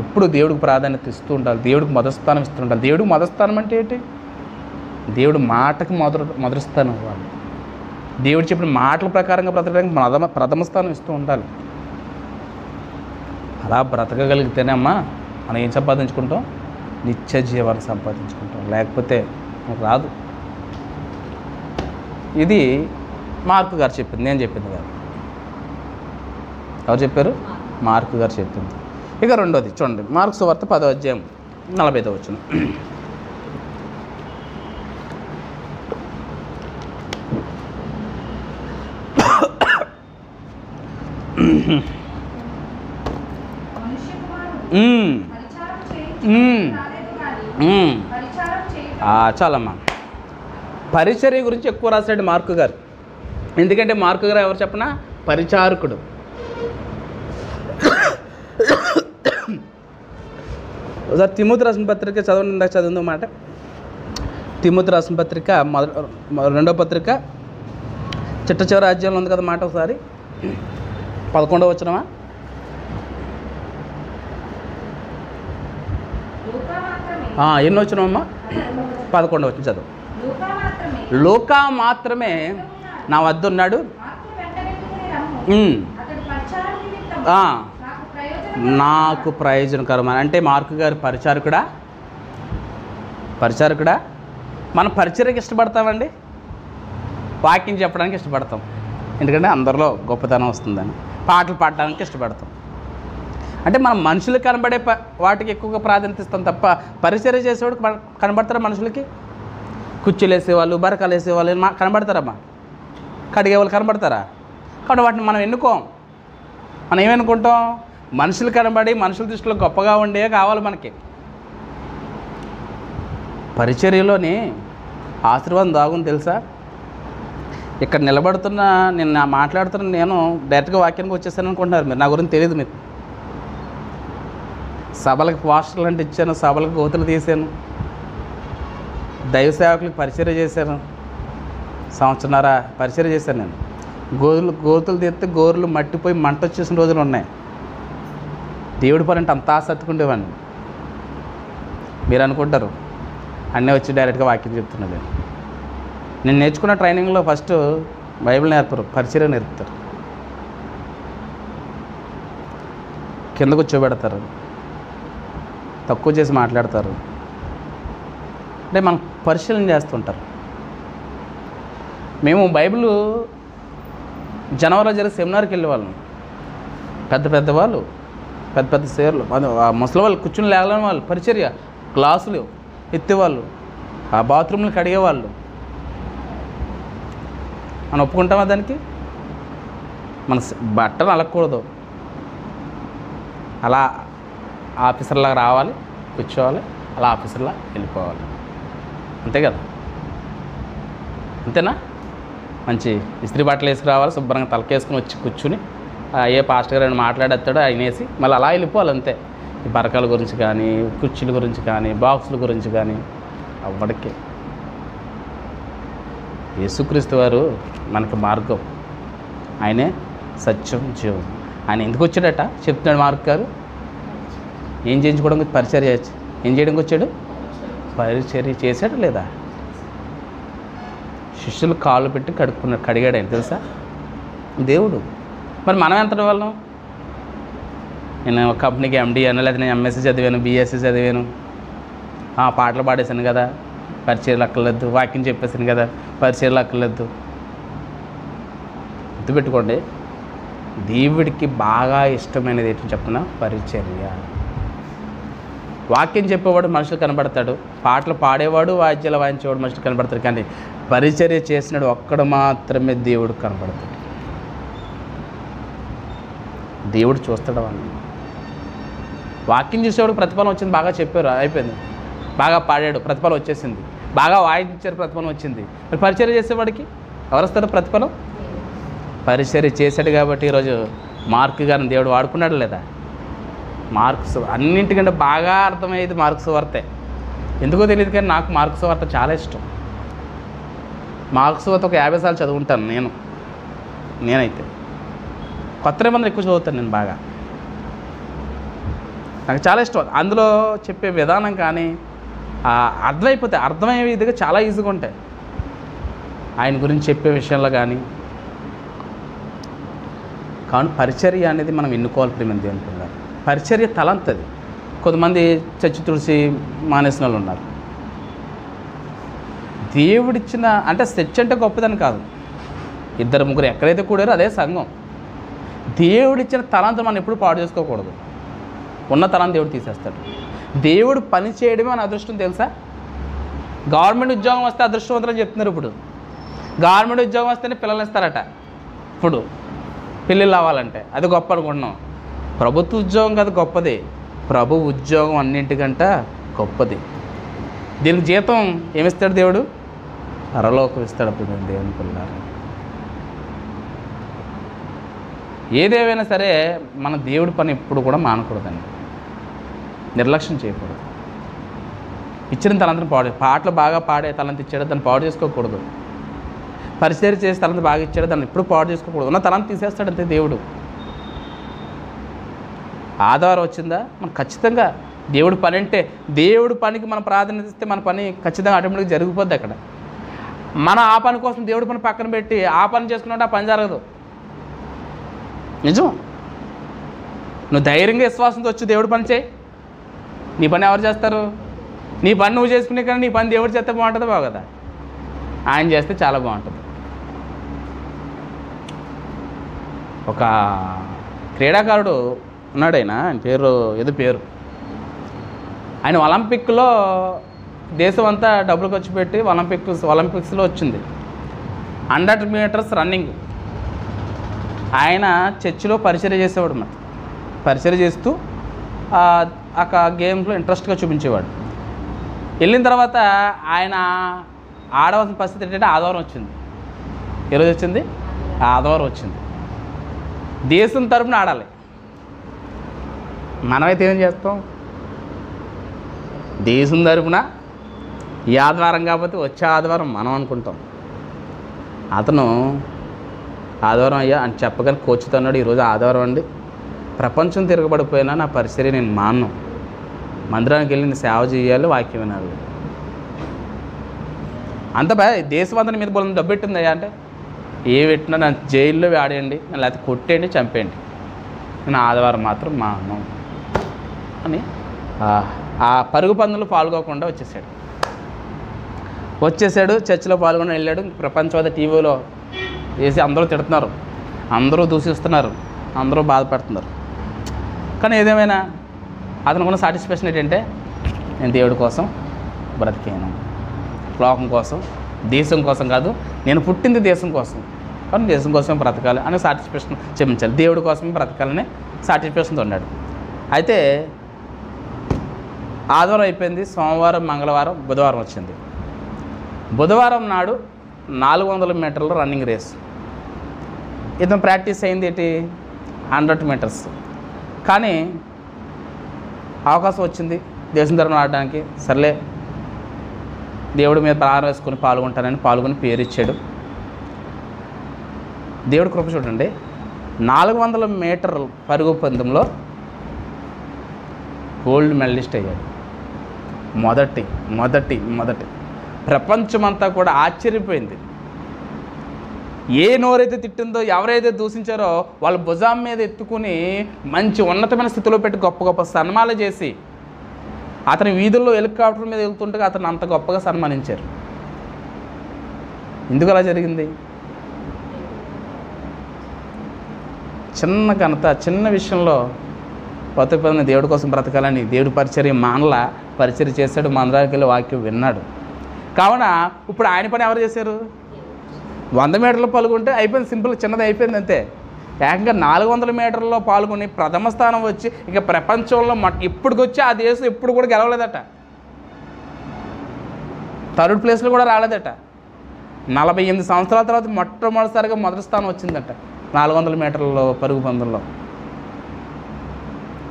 ఎప్పుడు దేవుడికి ప్రాధాన్యత ఇస్తూ ఉండాలి, దేవుడికి మొదటి స్థానం ఇస్తూ ఉండాలి. దేవుడికి మొదటి స్థానం అంటే ఏంటి? దేవుడు మాటకి మొదటి స్థానం ఇవ్వాలి. దేవుడు చెప్పిన మాటల ప్రకారంగా బ్రతకడానికి ప్రథమ స్థానం ఇస్తూ ఉండాలి. అలా బ్రతకగలిగితేనే అమ్మా మనం ఏం సంపాదించుకుంటాం? నిత్య జీవాన్ని సంపాదించుకుంటాం. లేకపోతే రాదు. ఇది మార్కు గారు చెప్పింది, నేను చెప్పింది కాదు. ఎవరు చెప్పారు? మార్కు గారు చెప్పింది. ఇక రెండోది చూడండి, మార్కు సువార్త 10వ అధ్యాయం 45వ వచనం. చాలమ్మా. పరిచర్య గురించి ఎక్కువ రాశాడు మార్కు గారు. ఎందుకంటే మార్కు గారు ఎవరు చెప్పనా? పరిచారకుడు. ఒకసారి తిమోతి రాసిన పత్రిక చదవండి. ఇందాక చదివింది మాట. తిమోతి రాసిన పత్రిక 2వ పత్రిక చిట్ట చివరి అధ్యాయంలో ఉంది కదా మాట. ఒకసారి 11వ వచనమా? ఎన్నో వచ్చినామమ్మా? 11వ వచనం చదువు. లూకా మాత్రమే నా వద్ద ఉన్నాడు, నాకు ప్రయోజనకరమైన. అంటే మార్కు గారు పరిచారకుడా? మనం పరిచర్యకి ఇష్టపడతామండి, వాక్యం చెప్పడానికి ఇష్టపడతాం, ఎందుకంటే అందరిలో గొప్పతనం వస్తుందని. పాటలు పాడడానికి ఇష్టపడతాం. అంటే మనం మనుషులు కనబడే వాటికి ఎక్కువగా ప్రాధాన్యత ఇస్తాం తప్ప పరిచర్య చేసేవాడు కనబడతారా? మనుషులకి కుర్చీలు వేసేవాళ్ళు, బరకాలు వేసేవాళ్ళు కనబడతారమ్మా? కడిగే వాళ్ళు కనబడతారా? కాబట్టి వాటిని మనం ఎన్నుకోం. మనం ఏమనుకుంటాం? మనుషులు కనబడి మనుషుల దృష్టిలో గొప్పగా ఉండే కావాలి మనకి. పరిచర్యలోని ఆశీర్వాదం దాగుంది తెలుసా? ఇక్కడ నిలబడుతున్న నేను మాట్లాడుతున్న నేను డైరెక్ట్గా వాక్యానికి వచ్చేసాను అనుకుంటున్నారు మీరు. నా గురించి తెలియదు మీకు. సభలకు పోస్టర్లు అంటే ఇచ్చాను, సభలకు గోతులు తీశాను, దైవ సేవకులకు పరిచర్య చేశాను, సంవత్సరన్నర పరిచర్య చేశాను నేను. గోతులు తీస్తే గోరులు మట్టిపోయి మంట వచ్చేసిన రోజులు ఉన్నాయి. దేవుడి పని అంటే అంత ఆసక్తికుండేవాడిని. మీరు అనుకుంటారు అన్నీ వచ్చి డైరెక్ట్గా వాక్యం చెప్తున్నది. నేను నేర్చుకున్న ట్రైనింగ్లో ఫస్ట్ బైబిల్ నేర్పరు, పరిచర్య నేర్పుతారు. కింద కూర్చోబెడతారు, తక్కువ చేసి మాట్లాడతారు, అంటే మనం పరిశీలన చేస్తుంటారు. మేము బైబిల్ జనవరిలో జరిగే సెమినార్కి వెళ్ళేవాళ్ళం. పెద్దవాళ్ళు, పెద్ద సేర్లు, ముసలి వాళ్ళు, కూర్చుని లేగలేని వాళ్ళు, పరిచర్య, గ్లాసులు ఎత్తేవాళ్ళు, ఆ బాత్రూమ్లు కడిగేవాళ్ళు. మనం ఒప్పుకుంటామా దానికి? మన బట్టలు అలగకూడదు, అలా ఆఫీసర్లాగా రావాలి, కూర్చోవాలి, అలా ఆఫీసర్లా వెళ్ళిపోవాలి, అంతే కదా? అంతేనా? మంచి ఇస్త్రీ బట్టలు వేసుకురావాలి, శుభ్రంగా తలకేసుకుని వచ్చి కూర్చుని ఏ పాస్టర్ గారు మాట్లాడేస్తాడో ఆయన వేసి మళ్ళీ అలా వెళ్ళిపోవాలి, అంతే. ఈ బరకాల గురించి కానీ, కుర్చీల గురించి కానీ, బాక్సుల గురించి కానీ అవ్వడికే. యేసుక్రీస్తు వారు మనకు మార్గం, ఆయనే సత్యం, జీవం. ఆయన ఎందుకు వచ్చాడట చెప్తున్నాడు మార్క్ గారు. ఏం చేయించుకోవడం? పరిచర్య చేయొచ్చు. ఏం చేయడానికి వచ్చాడు? పరిచర్య చేశాడు లేదా? శిష్యులు కాళ్ళు పెట్టి కడిగాడు ఆయన, తెలుసా? దేవుడు. మరి మనం ఎంత వాళ్ళం? నేను ఒక కంపెనీకి ఎండి అన్నా, లేదా నేను ఎంఎస్సీ చదివాను, బీఎస్సీ చదివాను, పాటలు పాడేశాను కదా, పరిచర్యలు అక్కర్లేదు, వాక్యం చెప్పేసాను కదా, పరిచర్యలు అక్కర్లేదు. గుర్తుపెట్టుకోండి, దేవుడికి బాగా ఇష్టమైనది ఏంటని చెప్తున్నా? పరిచర్య. వాక్యం చెప్పేవాడు మనుషులు కనబడతాడు, పాటలు పాడేవాడు, వాద్యాలు వాయించేవాడు మనుషులు కనబడతాడు, కానీ పరిచర్య చేసినాడు ఒక్కడు మాత్రమే దేవుడు కనబడతాడు. దేవుడు చూస్తాడు వాళ్ళని. వాక్యం చూసేవాడు ప్రతిఫలం వచ్చింది, బాగా చెప్పారు, అయిపోయింది. బాగా పాడాడు, ప్రతిఫలం వచ్చేసింది. బాగా వాయించారు, ప్రతిఫలం వచ్చింది. మరి పరిచర్య చేసేవాడికి ఎవరు వస్తారో ప్రతిఫలం? పరిచర్య చేశాడు కాబట్టి ఈరోజు మార్క్ గారిని దేవుడు వాడుకున్నాడు లేదా? మార్క్స్ అన్నింటికంటే బాగా అర్థమయ్యేది మార్క్స్ వార్తే. ఎందుకో తెలియదు కానీ నాకు మార్క్స్ వార్త చాలా ఇష్టం. మార్క్స్ వార్త ఒక 50 సార్లు చదువుకుంటాను నేనైతే. కొత్త నిబంధన ఎక్కువ చదువుతాను నేను బాగా. నాకు చాలా ఇష్టం. అందులో చెప్పే విధానం కానీ అర్థమయ్యే విధంగా చాలా ఈజీగా ఉంటాయి. ఆయన గురించి చెప్పే విషయంలో కానీ. కానీ పరిచర్య అనేది మనం ఎన్నుకోవాలి ప్రేమంది అనుకున్నారు. పరిచర్య తలంతది. కొంతమంది చచ్చి తుడిసి మానేసిన వాళ్ళు ఉన్నారు. దేవుడిచ్చిన అంటే చర్చ్ అంటే గొప్పదని కాదు, 2-3 ఎక్కడైతే కూడారో అదే సంఘం. దేవుడిచ్చిన తలాంతం మనం ఎప్పుడు పాడు చేసుకోకూడదు. ఉన్న తలాంతం దేవుడు తీసేస్తాడు. దేవుడు పని చేయడమే మన అదృష్టం, తెలుసా? గవర్నమెంట్ ఉద్యోగం వస్తే అదృష్టవంతులని చెప్తున్నారు. ఇప్పుడు గవర్నమెంట్ ఉద్యోగం వస్తేనే పిల్లలు ఇస్తారట. ఇప్పుడు పిల్లలు అవ్వాలంటే అది గొప్ప అనుకుంటున్నాం. ప్రభుత్వ ఉద్యోగం కదా గొప్పది, ప్రభు ఉద్యోగం అన్నింటికంటే గొప్పది. దీనికి జీతం ఏమిస్తాడు దేవుడు? పరలోకం ఇస్తాడు. అప్పుడు దేవుని పిల్లలు ఏదేమైనా సరే మన దేవుడి పని ఎప్పుడు కూడా మానకూడదండి, నిర్లక్ష్యం చేయకూడదు. ఇచ్చిన తలంతను పాటలు బాగా పాడే తలంత ఇచ్చాడు, దాన్ని పాడు చేసుకోకూడదు. పరిచర్య చేసే తలంత బాగా ఇచ్చాడు, దాన్ని ఎప్పుడు పాడు చేసుకోకూడదు. ఉన్న తలంత తీసేస్తాడు అంతే దేవుడు. ఆధారం వచ్చిందా మనం ఖచ్చితంగా దేవుడి పని అంటే దేవుడి పనికి మనం ప్రాధాన్యత ఇస్తే మన పని ఖచ్చితంగా ఆటోమేటిక్గా జరిగిపోద్ది. అక్కడ మన ఆ పని కోసం దేవుడి పని పక్కన పెట్టి ఆ పని చేసుకున్నట్టు ఆ పని జరగదు. నిజం. నువ్వు ధైర్యంగా విశ్వాసంతో వచ్చి దేవుడి పని చేయి, నీ పని ఎవరు చేస్తారు? నీ పని నువ్వు చేసుకునే కానీ నీ పని దేవుడు చేస్తే బాగుంటుంది బాగోదా? ఆయన చేస్తే చాలా బాగుంటుంది. ఒక క్రీడాకారుడు ఉన్నాడు, ఆయన పేరు ఆయన ఒలింపిక్లో దేశం అంతా డబ్బులు ఖర్చు పెట్టి ఒలింపిక్స్లో వచ్చింది 100 మీటర్స్ రన్నింగ్. ఆయన చర్చిలో పరిచర్య చేసేవాడు మరి, పరిచర్య చేస్తూ ఆ గేమ్స్లో ఇంట్రెస్ట్గా చూపించేవాడు. వెళ్ళిన తర్వాత ఆయన ఆడవలసిన పరిస్థితి ఏంటంటే ఆదివారం వచ్చింది. ఈరోజు వచ్చింది ఆదివారం వచ్చింది. దేశం తరపున ఆడాలి. మనమైతే ఏం చేస్తాం? దేశం తరపున ఈ ఆదివారం కాకపోతే వచ్చే ఆదివారం మనం అనుకుంటాం. అతను ఆదివారం అయ్యా అని చెప్పగానే కోచ్తో అన్నాడు, ఈరోజు ఆదివారం అండి, ప్రపంచం తిరగబడిపోయినా నా పరిచర్య నేను మాను, మందిరానికి వెళ్ళి నేను సేవ చేయాలి, వాక్యం వినాలి. అంత దేశం అంతా మీద బోలని డబ్బు పెట్టిందయ్యా అంటే, ఏ పెట్టినా నన్ను జైల్లో ఆడేయండి, లేకపోతే కొట్టేయండి, చంపేయండి, నేను ఆదివారం మాత్రం మాను అని ఆ పరుగు పందులు పాల్గొకుండా వచ్చేసాడు. చర్చిలో పాల్గొని వెళ్ళాడు. ప్రపంచం అంతా టీవీలో వేసి అందరూ తిడుతున్నారు, అందరూ దూషిస్తున్నారు, అందరూ బాధపడుతున్నారు. కానీ ఏదేమైనా అతనుకున్న సాటిస్ఫాక్షన్ ఏంటంటే, నేను దేవుడి కోసం బ్రతికాను, లోకం కోసం, దేశం కోసం కాదు, నేను పుట్టింది దేశం కోసం, కానీ దేశం కోసం బ్రతకాలి అనే సాటిస్ఫాక్షన్ చూపించాలి, దేవుడి కోసమే బ్రతకాలని సాటిస్ఫాక్షన్తో ఉన్నాడు. అయితే ఆదివారం అయిపోయింది, సోమవారం, మంగళవారం, బుధవారం వచ్చింది. బుధవారం నాడు 400 మీటర్ల రన్నింగ్ రేస్. ఇతను ప్రాక్టీస్ అయింది ఏంటి 100 మీటర్స్. కానీ అవకాశం వచ్చింది దేశం తరపున ఆడడానికి. సర్లే దేవుడి మీద ప్రాణం వేసుకొని పాల్గొని పేరు ఇచ్చాడు. దేవుడి కృప చూడండి, 400 మీటర్ల పరుగు పందెంలో గోల్డ్ మెడలిస్ట్ అయ్యాడు. మొదటి ప్రపంచమంతా కూడా ఆశ్చర్యపోయింది. ఏ నోరైతే తిట్టిందో, ఎవరైతే దూషించారో వాళ్ళ భుజం మీద ఎత్తుకుని మంచి ఉన్నతమైన స్థితిలో పెట్టి గొప్ప సన్మానాలు చేసి, అతని వీధుల్లో హెలికాప్టర్ మీద వెళ్తుంటే అతను అంత గొప్పగా సన్మానించారు. ఎందుకు అలా జరిగింది? చిన్న ఘనత, చిన్న విషయంలో బతుకుని దేవుడి కోసం బ్రతకాలని దేవుడి పరిచర్య మానలా పరిచర్య చేశాడు, మందిరానికి వెళ్ళి వాక్యం విన్నాడు. కావున ఇప్పుడు ఆయన పని ఎవరు చేశారు? 100 మీటర్లు పాల్గొంటే అయిపోయింది, సింపుల్, చిన్నది అయిపోయింది అంతే. ఏకంగా 400 మీటర్లలో పాల్గొని ప్రథమ స్థానం వచ్చి ఇక ప్రపంచంలో ఇప్పటికొచ్చి ఆ దేశం ఎప్పుడు కూడా గెలవలేదట, 3rd ప్లేస్లో కూడా రాలేదట. 48 సంవత్సరాల తర్వాత మొట్టమొదటిసారిగా మొదటి స్థానం వచ్చిందట 400 మీటర్లలో పరుగు పందెంలో.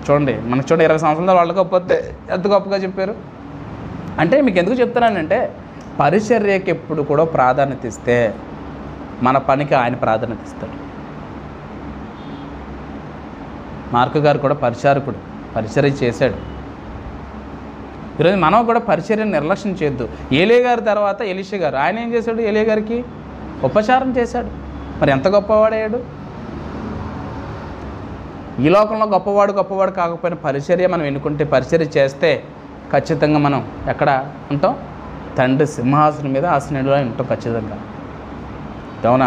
చూడండి, మనకు 20 సంవత్సరాల వరల్డ్ కప్ వస్తే ఎంత గొప్పగా చెప్పారు. అంటే మీకు ఎందుకు చెప్తున్నానంటే, పరిచర్యకి ఎప్పుడు కూడా ప్రాధాన్యత ఇస్తే మన పనికి ఆయన ప్రాధాన్యత ఇస్తాడు. మార్కు గారు కూడా పరిచారకుడు, పరిచర్య చేశాడు. ఈరోజు మనం కూడా పరిచర్యను నిర్లక్ష్యం చేయొద్దు. ఏలియా గారి తర్వాత ఎలీషా గారు, ఆయన ఏం చేశాడు? ఏలియా గారికి ఉపచారం చేశాడు. మరి ఎంత గొప్పవాడయ్యాడు? ఈ లోకంలో గొప్పవాడు కాకపోయినా పరిచర్య మనం ఎన్నుకుంటే, పరిచర్య చేస్తే ఖచ్చితంగా మనం ఎక్కడ ఉంటాం? తండ్రి సింహాసనం మీద ఆసనుడిలో ఉంటాం ఖచ్చితంగా. కావున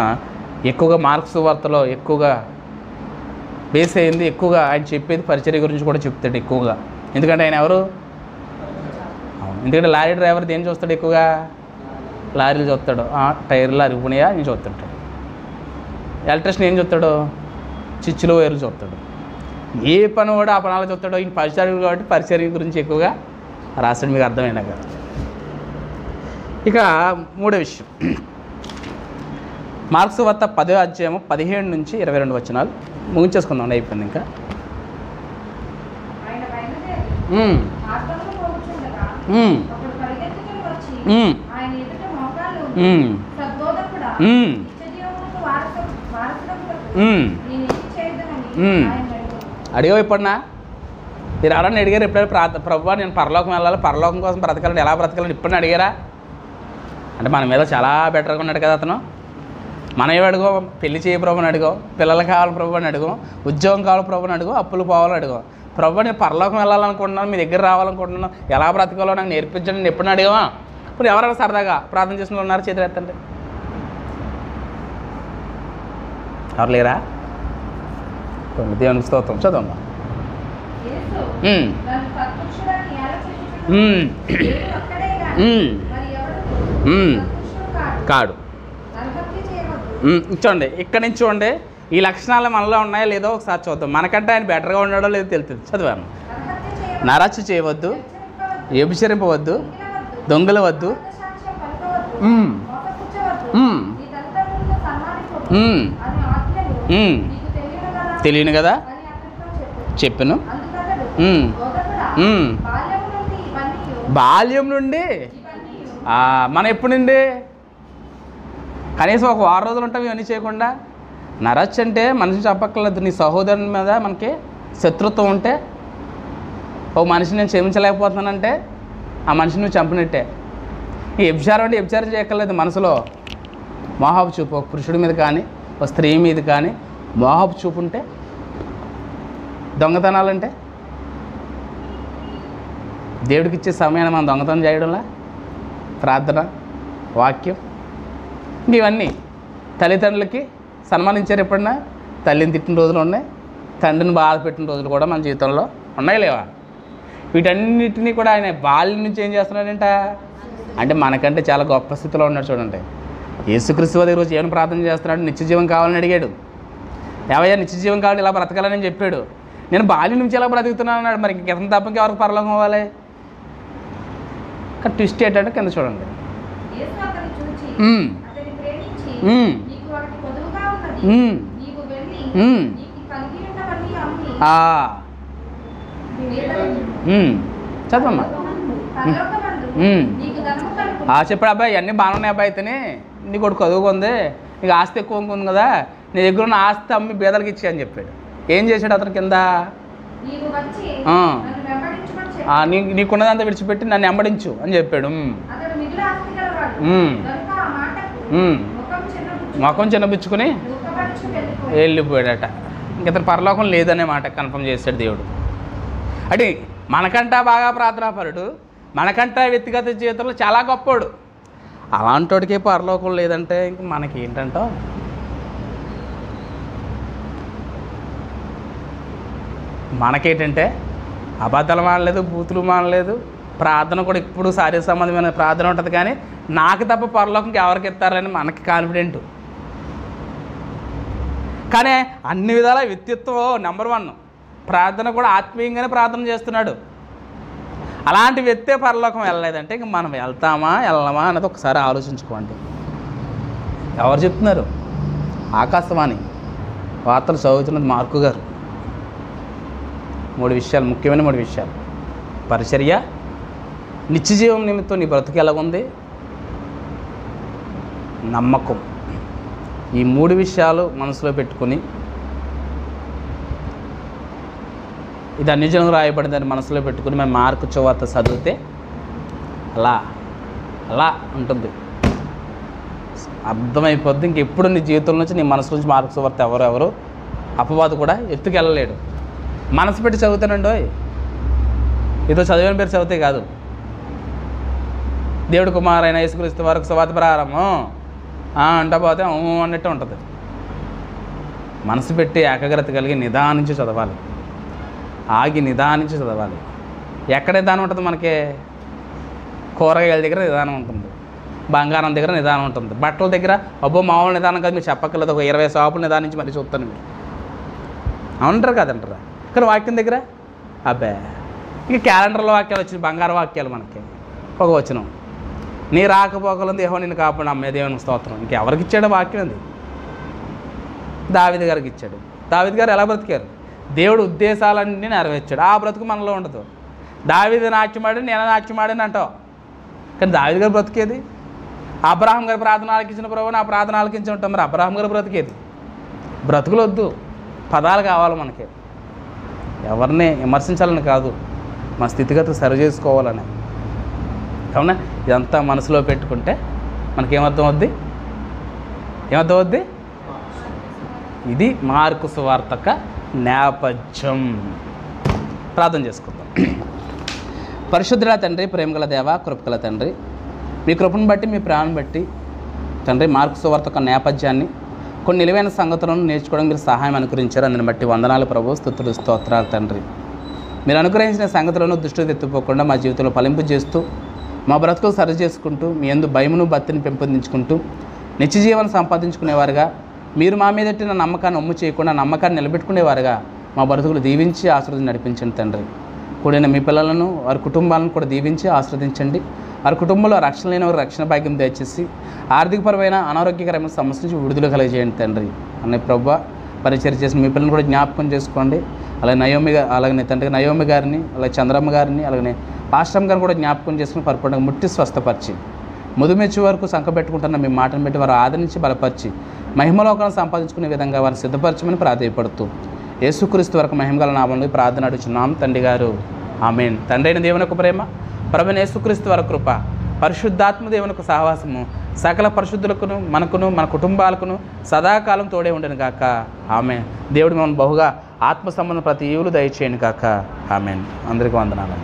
ఎక్కువగా మార్క్స్ వార్తలో ఎక్కువగా బేస్ అయింది, ఎక్కువగా ఆయన చెప్పేది పరిచర్య గురించి కూడా చెప్తాడు ఎక్కువగా. ఎందుకంటే ఆయన ఎవరు? ఎందుకంటే లారీ డ్రైవర్ దేని చూస్తాడు? ఎక్కువగా లారీలు చూస్తాడు, టైర్లు అరిగిపోయినాయా అని చూస్తుంటాడు. ఎలక్ట్రిషియన్ ఏం చూస్తాడు? చిచ్చులు వైర్లు చూస్తాడు. ఏ పని కూడా ఆ పనాలు చూస్తాడో. ఈయన పరిచర్య కాబట్టి పరిచర్య గురించి ఎక్కువగా రాశాడు, మీకు అర్థమైనా కదా. ఇక మూడో విషయం, మార్క్స్ వార్త 10వ అధ్యాయము 17 నుంచి 22 వచనాలు ముగించేసుకుందాం, అయిపోయింది ఇంకా. అడిగా ఇప్పుడున్నా మీరు ఎవరన్నా అడిగారు ఎప్పుడైనా ప్రభువా నేను పరలోకం వెళ్ళాలి, పరలోకం కోసం బ్రతకాలని, ఎలా బ్రతకాలని ఇప్పుడన్నా అడిగారా? అంటే మన మీద చాలా బెటర్గా ఉన్నాడు కదా అతను. మనం ఏమి అడుగో? పెళ్లి చేయ ప్రభు అని అడుగో, పిల్లలు కావాలి ప్రభు అని అడుగో, ఉద్యోగం కావాలి ప్రభు అని అడుగో, అప్పులు పోవాలని అడుగో. ప్రభు నేను పరలోకం వెళ్ళాలనుకుంటున్నాను, మీ దగ్గర రావాలనుకుంటున్నాను, ఎలా బ్రతకాలో నాకు నేర్పించండి నేను ఎప్పుడు అడిగావా? ఇప్పుడు ఎవరైనా సరదాగా ప్రార్థన చేసిన ఉన్నారు? చేతులు ఎత్తండి. ఎవరు లేరా? దేవునికి స్తోత్రం. చదవమ్మా. కాడు. చూడండి, ఇక్కడి నుంచి చూడండి, ఈ లక్షణాలు మనలో ఉన్నాయో లేదో ఒకసారి చూద్దాం. మనకంటే ఆయన బెటర్గా ఉన్నాడో లేదో తెలుస్తుంది. చదివాను. నరచ్చు చేయవద్దు, వ్యభిచరింపవద్దు, దొంగలవద్దు, తెలియను కదా చెప్పాను. బాల్యం నుండి మనం ఎప్పుడు నుండి కనీసం ఒక 6 రోజులు ఉంటాం ఇవన్నీ చేయకుండా. నరచ్చు అంటే మనిషిని చెప్పక్కర్లేదు. నీ సహోదరుని మీద మనకి శత్రుత్వం ఉంటే, ఓ మనిషిని నేను క్షమించలేకపోతున్నానంటే ఆ మనిషిని నువ్వు చంపినట్టే. ఈ వ్యభిచారం అంటే వ్యభిచారం చేయక్కర్లేదు. మనసులో మోహాబు చూపు, ఒక పురుషుడి మీద కానీ ఒక స్త్రీ మీద కానీ మోహాబు చూపు ఉంటే, దొంగతనాలంటే దేవుడికి ఇచ్చే సమయాన్ని మనం దొంగతనం చేయడంలా, ప్రార్థన, వాక్యం, ఇవన్నీ. తల్లిదండ్రులకి సన్మానించారు ఎప్పుడన్నా? తల్లిని తిట్టిన రోజులు ఉన్నాయి, తండ్రిని బాధ పెట్టిన రోజులు కూడా మన జీవితంలో ఉన్నాయి లేవా? వీటన్నిటినీ కూడా ఆయన బాల్యం నుంచి ఏం చేస్తున్నాడంట అంటే మనకంటే చాలా గొప్ప స్థితిలో ఉన్నాడు. చూడండి, యేసుక్రీస్తు వారి రోజు ఏమైనా ప్రార్థన చేస్తున్నాడు? నిత్యజీవం కావాలని అడిగాడు. ఏవయ్యా నిత్యజీవం కావాలి, ఇలా బ్రతకాలని చెప్పాడు. నేను బాల్యం నుంచి ఎలా బ్రతుకుతున్నాను అన్నాడు. మరి ఇంకెంత తప్పకి ఎవరికి పరలోకం అవ్వాలి? కానీ ట్విస్ట్ ఏంటంటే కింద చూడండి, చదవమ్మా. చెప్పాడు, అబ్బాయి అన్నీ బాగానే ఉన్నాయి అబ్బాయి, అయితేనే నీ కొడుకు చదువుకుంది, నీకు ఆస్తి ఎక్కువ ఉంది కదా, నీ దగ్గర ఉన్న ఆస్తి అమ్మి బేదలకు ఇచ్చి అని చెప్పాడు. ఏం చేశాడు అతను కింద? నీకున్నదంతా విడిచిపెట్టి నన్ను వెంబడించు అని చెప్పాడు. ముఖం చిన్నపుచ్చుకొని వెళ్ళిపోయాడట. ఇంకతను పరలోకం లేదనే మాట కన్ఫర్మ్ చేశాడు దేవుడు. అంటే మనకంటా బాగా ప్రార్థనాపరుడు, మనకంటా వ్యక్తిగత జీవితంలో చాలా గొప్పోడు. అలాంటోడికే పరలోకం లేదంటే ఇంక మనకి ఏంటంటావు? మనకేంటంటే అబద్ధాలు మానలేదు, బూతులు మానలేదు, ప్రార్థన కూడా ఎప్పుడు శారీర సంబంధమైన ప్రార్థన ఉంటుంది. కానీ నాకు తప్ప పరలోకంకి ఎవరికి ఇస్తారని మనకి కాన్ఫిడెంట్. కానీ అన్ని విధాల వ్యక్తిత్వం నెంబర్ 1. ప్రార్థన కూడా ఆత్మీయంగానే ప్రార్థన చేస్తున్నాడు. అలాంటి వ్యక్తే పరలోకం వెళ్ళలేదంటే ఇంక మనం వెళ్తామా వెళ్ళమా అన్నది ఒకసారి ఆలోచించుకోండి. ఎవరు చెప్తున్నారు? ఆకాశవాణి వార్తలు చదువుతున్నది మార్కు గారు. 3 విషయాలు, ముఖ్యమైన 3 విషయాలు. పరిచర్య, నిత్యజీవం నిమిత్తం నీ బ్రతుకు ఎలాగుంది, నమ్మకం. ఈ 3 విషయాలు మనసులో పెట్టుకుని, ఇది అన్యజనులకు రాయబడిందని మనసులో పెట్టుకుని మేము మార్కు సువార్త చదివితే అలా అలా ఉంటుంది, అర్థమైపోద్ది. ఇంకెప్పుడు నీ జీవితం నుంచి, నీ మనసు నుంచి మార్కు సువార్త ఎవరు అపవాదు కూడా ఎత్తుకెళ్ళలేడు. మనసు పెట్టి చదువుతానండి. ఏదో చదివిన పేరు చదివితే కాదు. దేవుడు కుమారైన యేసుక్రీస్తు వరకు సువార్త ప్రారంభం అంటా పోతే అన్నట్టు ఉంటుంది. మనసు పెట్టి ఏకాగ్రత కలిగి నిదానించి చదవాలి, ఆగి నిదానించి చదవాలి. ఎక్కడ నిదానం ఉంటుంది? మనకి కూరగాయల దగ్గర నిదానం ఉంటుంది, బంగారం దగ్గర నిదానం ఉంటుంది, బట్టల దగ్గర అబ్బో మామూలు నిదానం కాదు, మీరు చెప్పక్కర్లేదు. ఒక 20 షాపులు నిదానించి మరి చూస్తాను మీరు అవునంటారు కాదంటారా? కానీ వాక్యం దగ్గర అబ్బే ఇక క్యాలెండర్లో వాక్యాలు వచ్చినాయి, బంగారు వాక్యాలు. మనకి ఒక వచనం, నీ రాకపోకలంది యెహోవా నిన్ను కాపాడు, అమ్మే దేవునికి స్తోత్రం. ఇంకెవరికి ఇచ్చాడు వాక్యం? అది దావీదు గారికి ఇచ్చాడు. దావీదు గారు ఎలా బ్రతికారు? దేవుడు ఉద్దేశాలన్నీ నెరవేర్చాడు. ఆ బ్రతుకు మనలో ఉండదు. దావీదు నాట్యమాడి నేను నాట్యమాడని అంటావు, కానీ దావీదు గారు బ్రతికేది. అబ్రహాం గారు ప్రార్థన ఆలకించిన ప్రభు నా ప్రార్థన ఆలకించి ఉంటాం. మరి అబ్రహాం గారు బ్రతికేది. బ్రతుకులు వద్దు, పదాలు కావాలి మనకి. ఎవరిని విమర్శించాలని కాదు, మన స్థితిగతులు సరి చేసుకోవాలని. అవునా? ఇదంతా మనసులో పెట్టుకుంటే మనకేమర్థం అవుద్ది? ఏమర్థం అవుద్ది? ఇది మార్కు సువార్తక నేపథ్యం. ప్రార్థన చేసుకుందాం. పరిశుద్ధుల తండ్రి, ప్రేమగల దేవ, కృపగల తండ్రి, మీ కృపను బట్టి, మీ ప్రేమను బట్టి తండ్రి, మార్కు సువార్త యొక్క నేపథ్యాన్ని, కొన్ని నిలువైన సంగతులను నేర్చుకోవడం మీరు సహాయం అనుగ్రహించారు. అందుని బట్టి వందనాలు ప్రభు, స్తుతులు, స్తోత్రాలు తండ్రి. మీరు అనుగ్రహించిన సంగతులను దృష్టికి తెచ్చుకోకుండా మా జీవితంలో ఫలింపు చేస్తూ, మా బ్రతుకులు సరి చేసుకుంటూ, మీ యందు భయమును భక్తిని పెంపొందించుకుంటూ నిత్య జీవనం సంపాదించుకునేవారుగా, మీరు మా మీద పెట్టిన నమ్మకాన్ని ఒమ్ము చేయకుండా నమ్మకాన్ని నిలబెట్టుకునేవారుగా మా బ్రతుకులు దీవించి ఆశీర్వదించి నడిపించండి తండ్రి. కూడిన మీ పిల్లలను, వారి కుటుంబాలను కూడా దీవించి ఆశీర్వదించండి. వారి కుటుంబంలో రక్షణ లేని వారికి రక్షణ భాగ్యం దయచేసి ఆర్థికపరమైన అనారోగ్యకరమైన సమస్య నుంచి విడుదల కలిగజేయండి తండ్రి. అనే ప్రభువా, పరిచయం చేసిన మీ పిల్లలను కూడా జ్ఞాపకం చేసుకోండి. అలాగే తండ్రి నయోమి గారిని, అలాగే చంద్రమ్మ గారిని, అలాగే పాస్టమ్ గారిని కూడా జ్ఞాపకం చేసుకుని పరిపూర్ణంగా ముట్టి స్వస్థపరిచి, ముదుమెచ్చి వరకు సంకబెట్టుకుంటున్న మీ మాటను బట్టి వారు ఆదరించి బలపరిచి మహిమలోకాలను సంపాదించుకునే విధంగా వారిని సిద్ధపరచమని ప్రాధాయపడుతూ యేసుక్రీస్తు వరకు మహిమగల నామంలో ప్రార్థన అడుగుచున్నాం తండ్రి గారు, ఆమేన్. తండ్రి అయిన దేవుని యొక్క ప్రేమ, ప్రభువైన యేసుక్రీస్తు వరకు కృప, పరిశుద్ధాత్మ దేవుని యొక్క సహవాసము సకల పరిశుద్ధులకును, మనకును, మన కుటుంబాలకును సదాకాలం తోడే ఉండను గాక, ఆమేన్. దేవుడు మనం బహుగా ఆత్మ సంబంధం ప్రతి ఈవులు దయచేయను గాక, ఆమేన్. అందరికీ వందనాలు.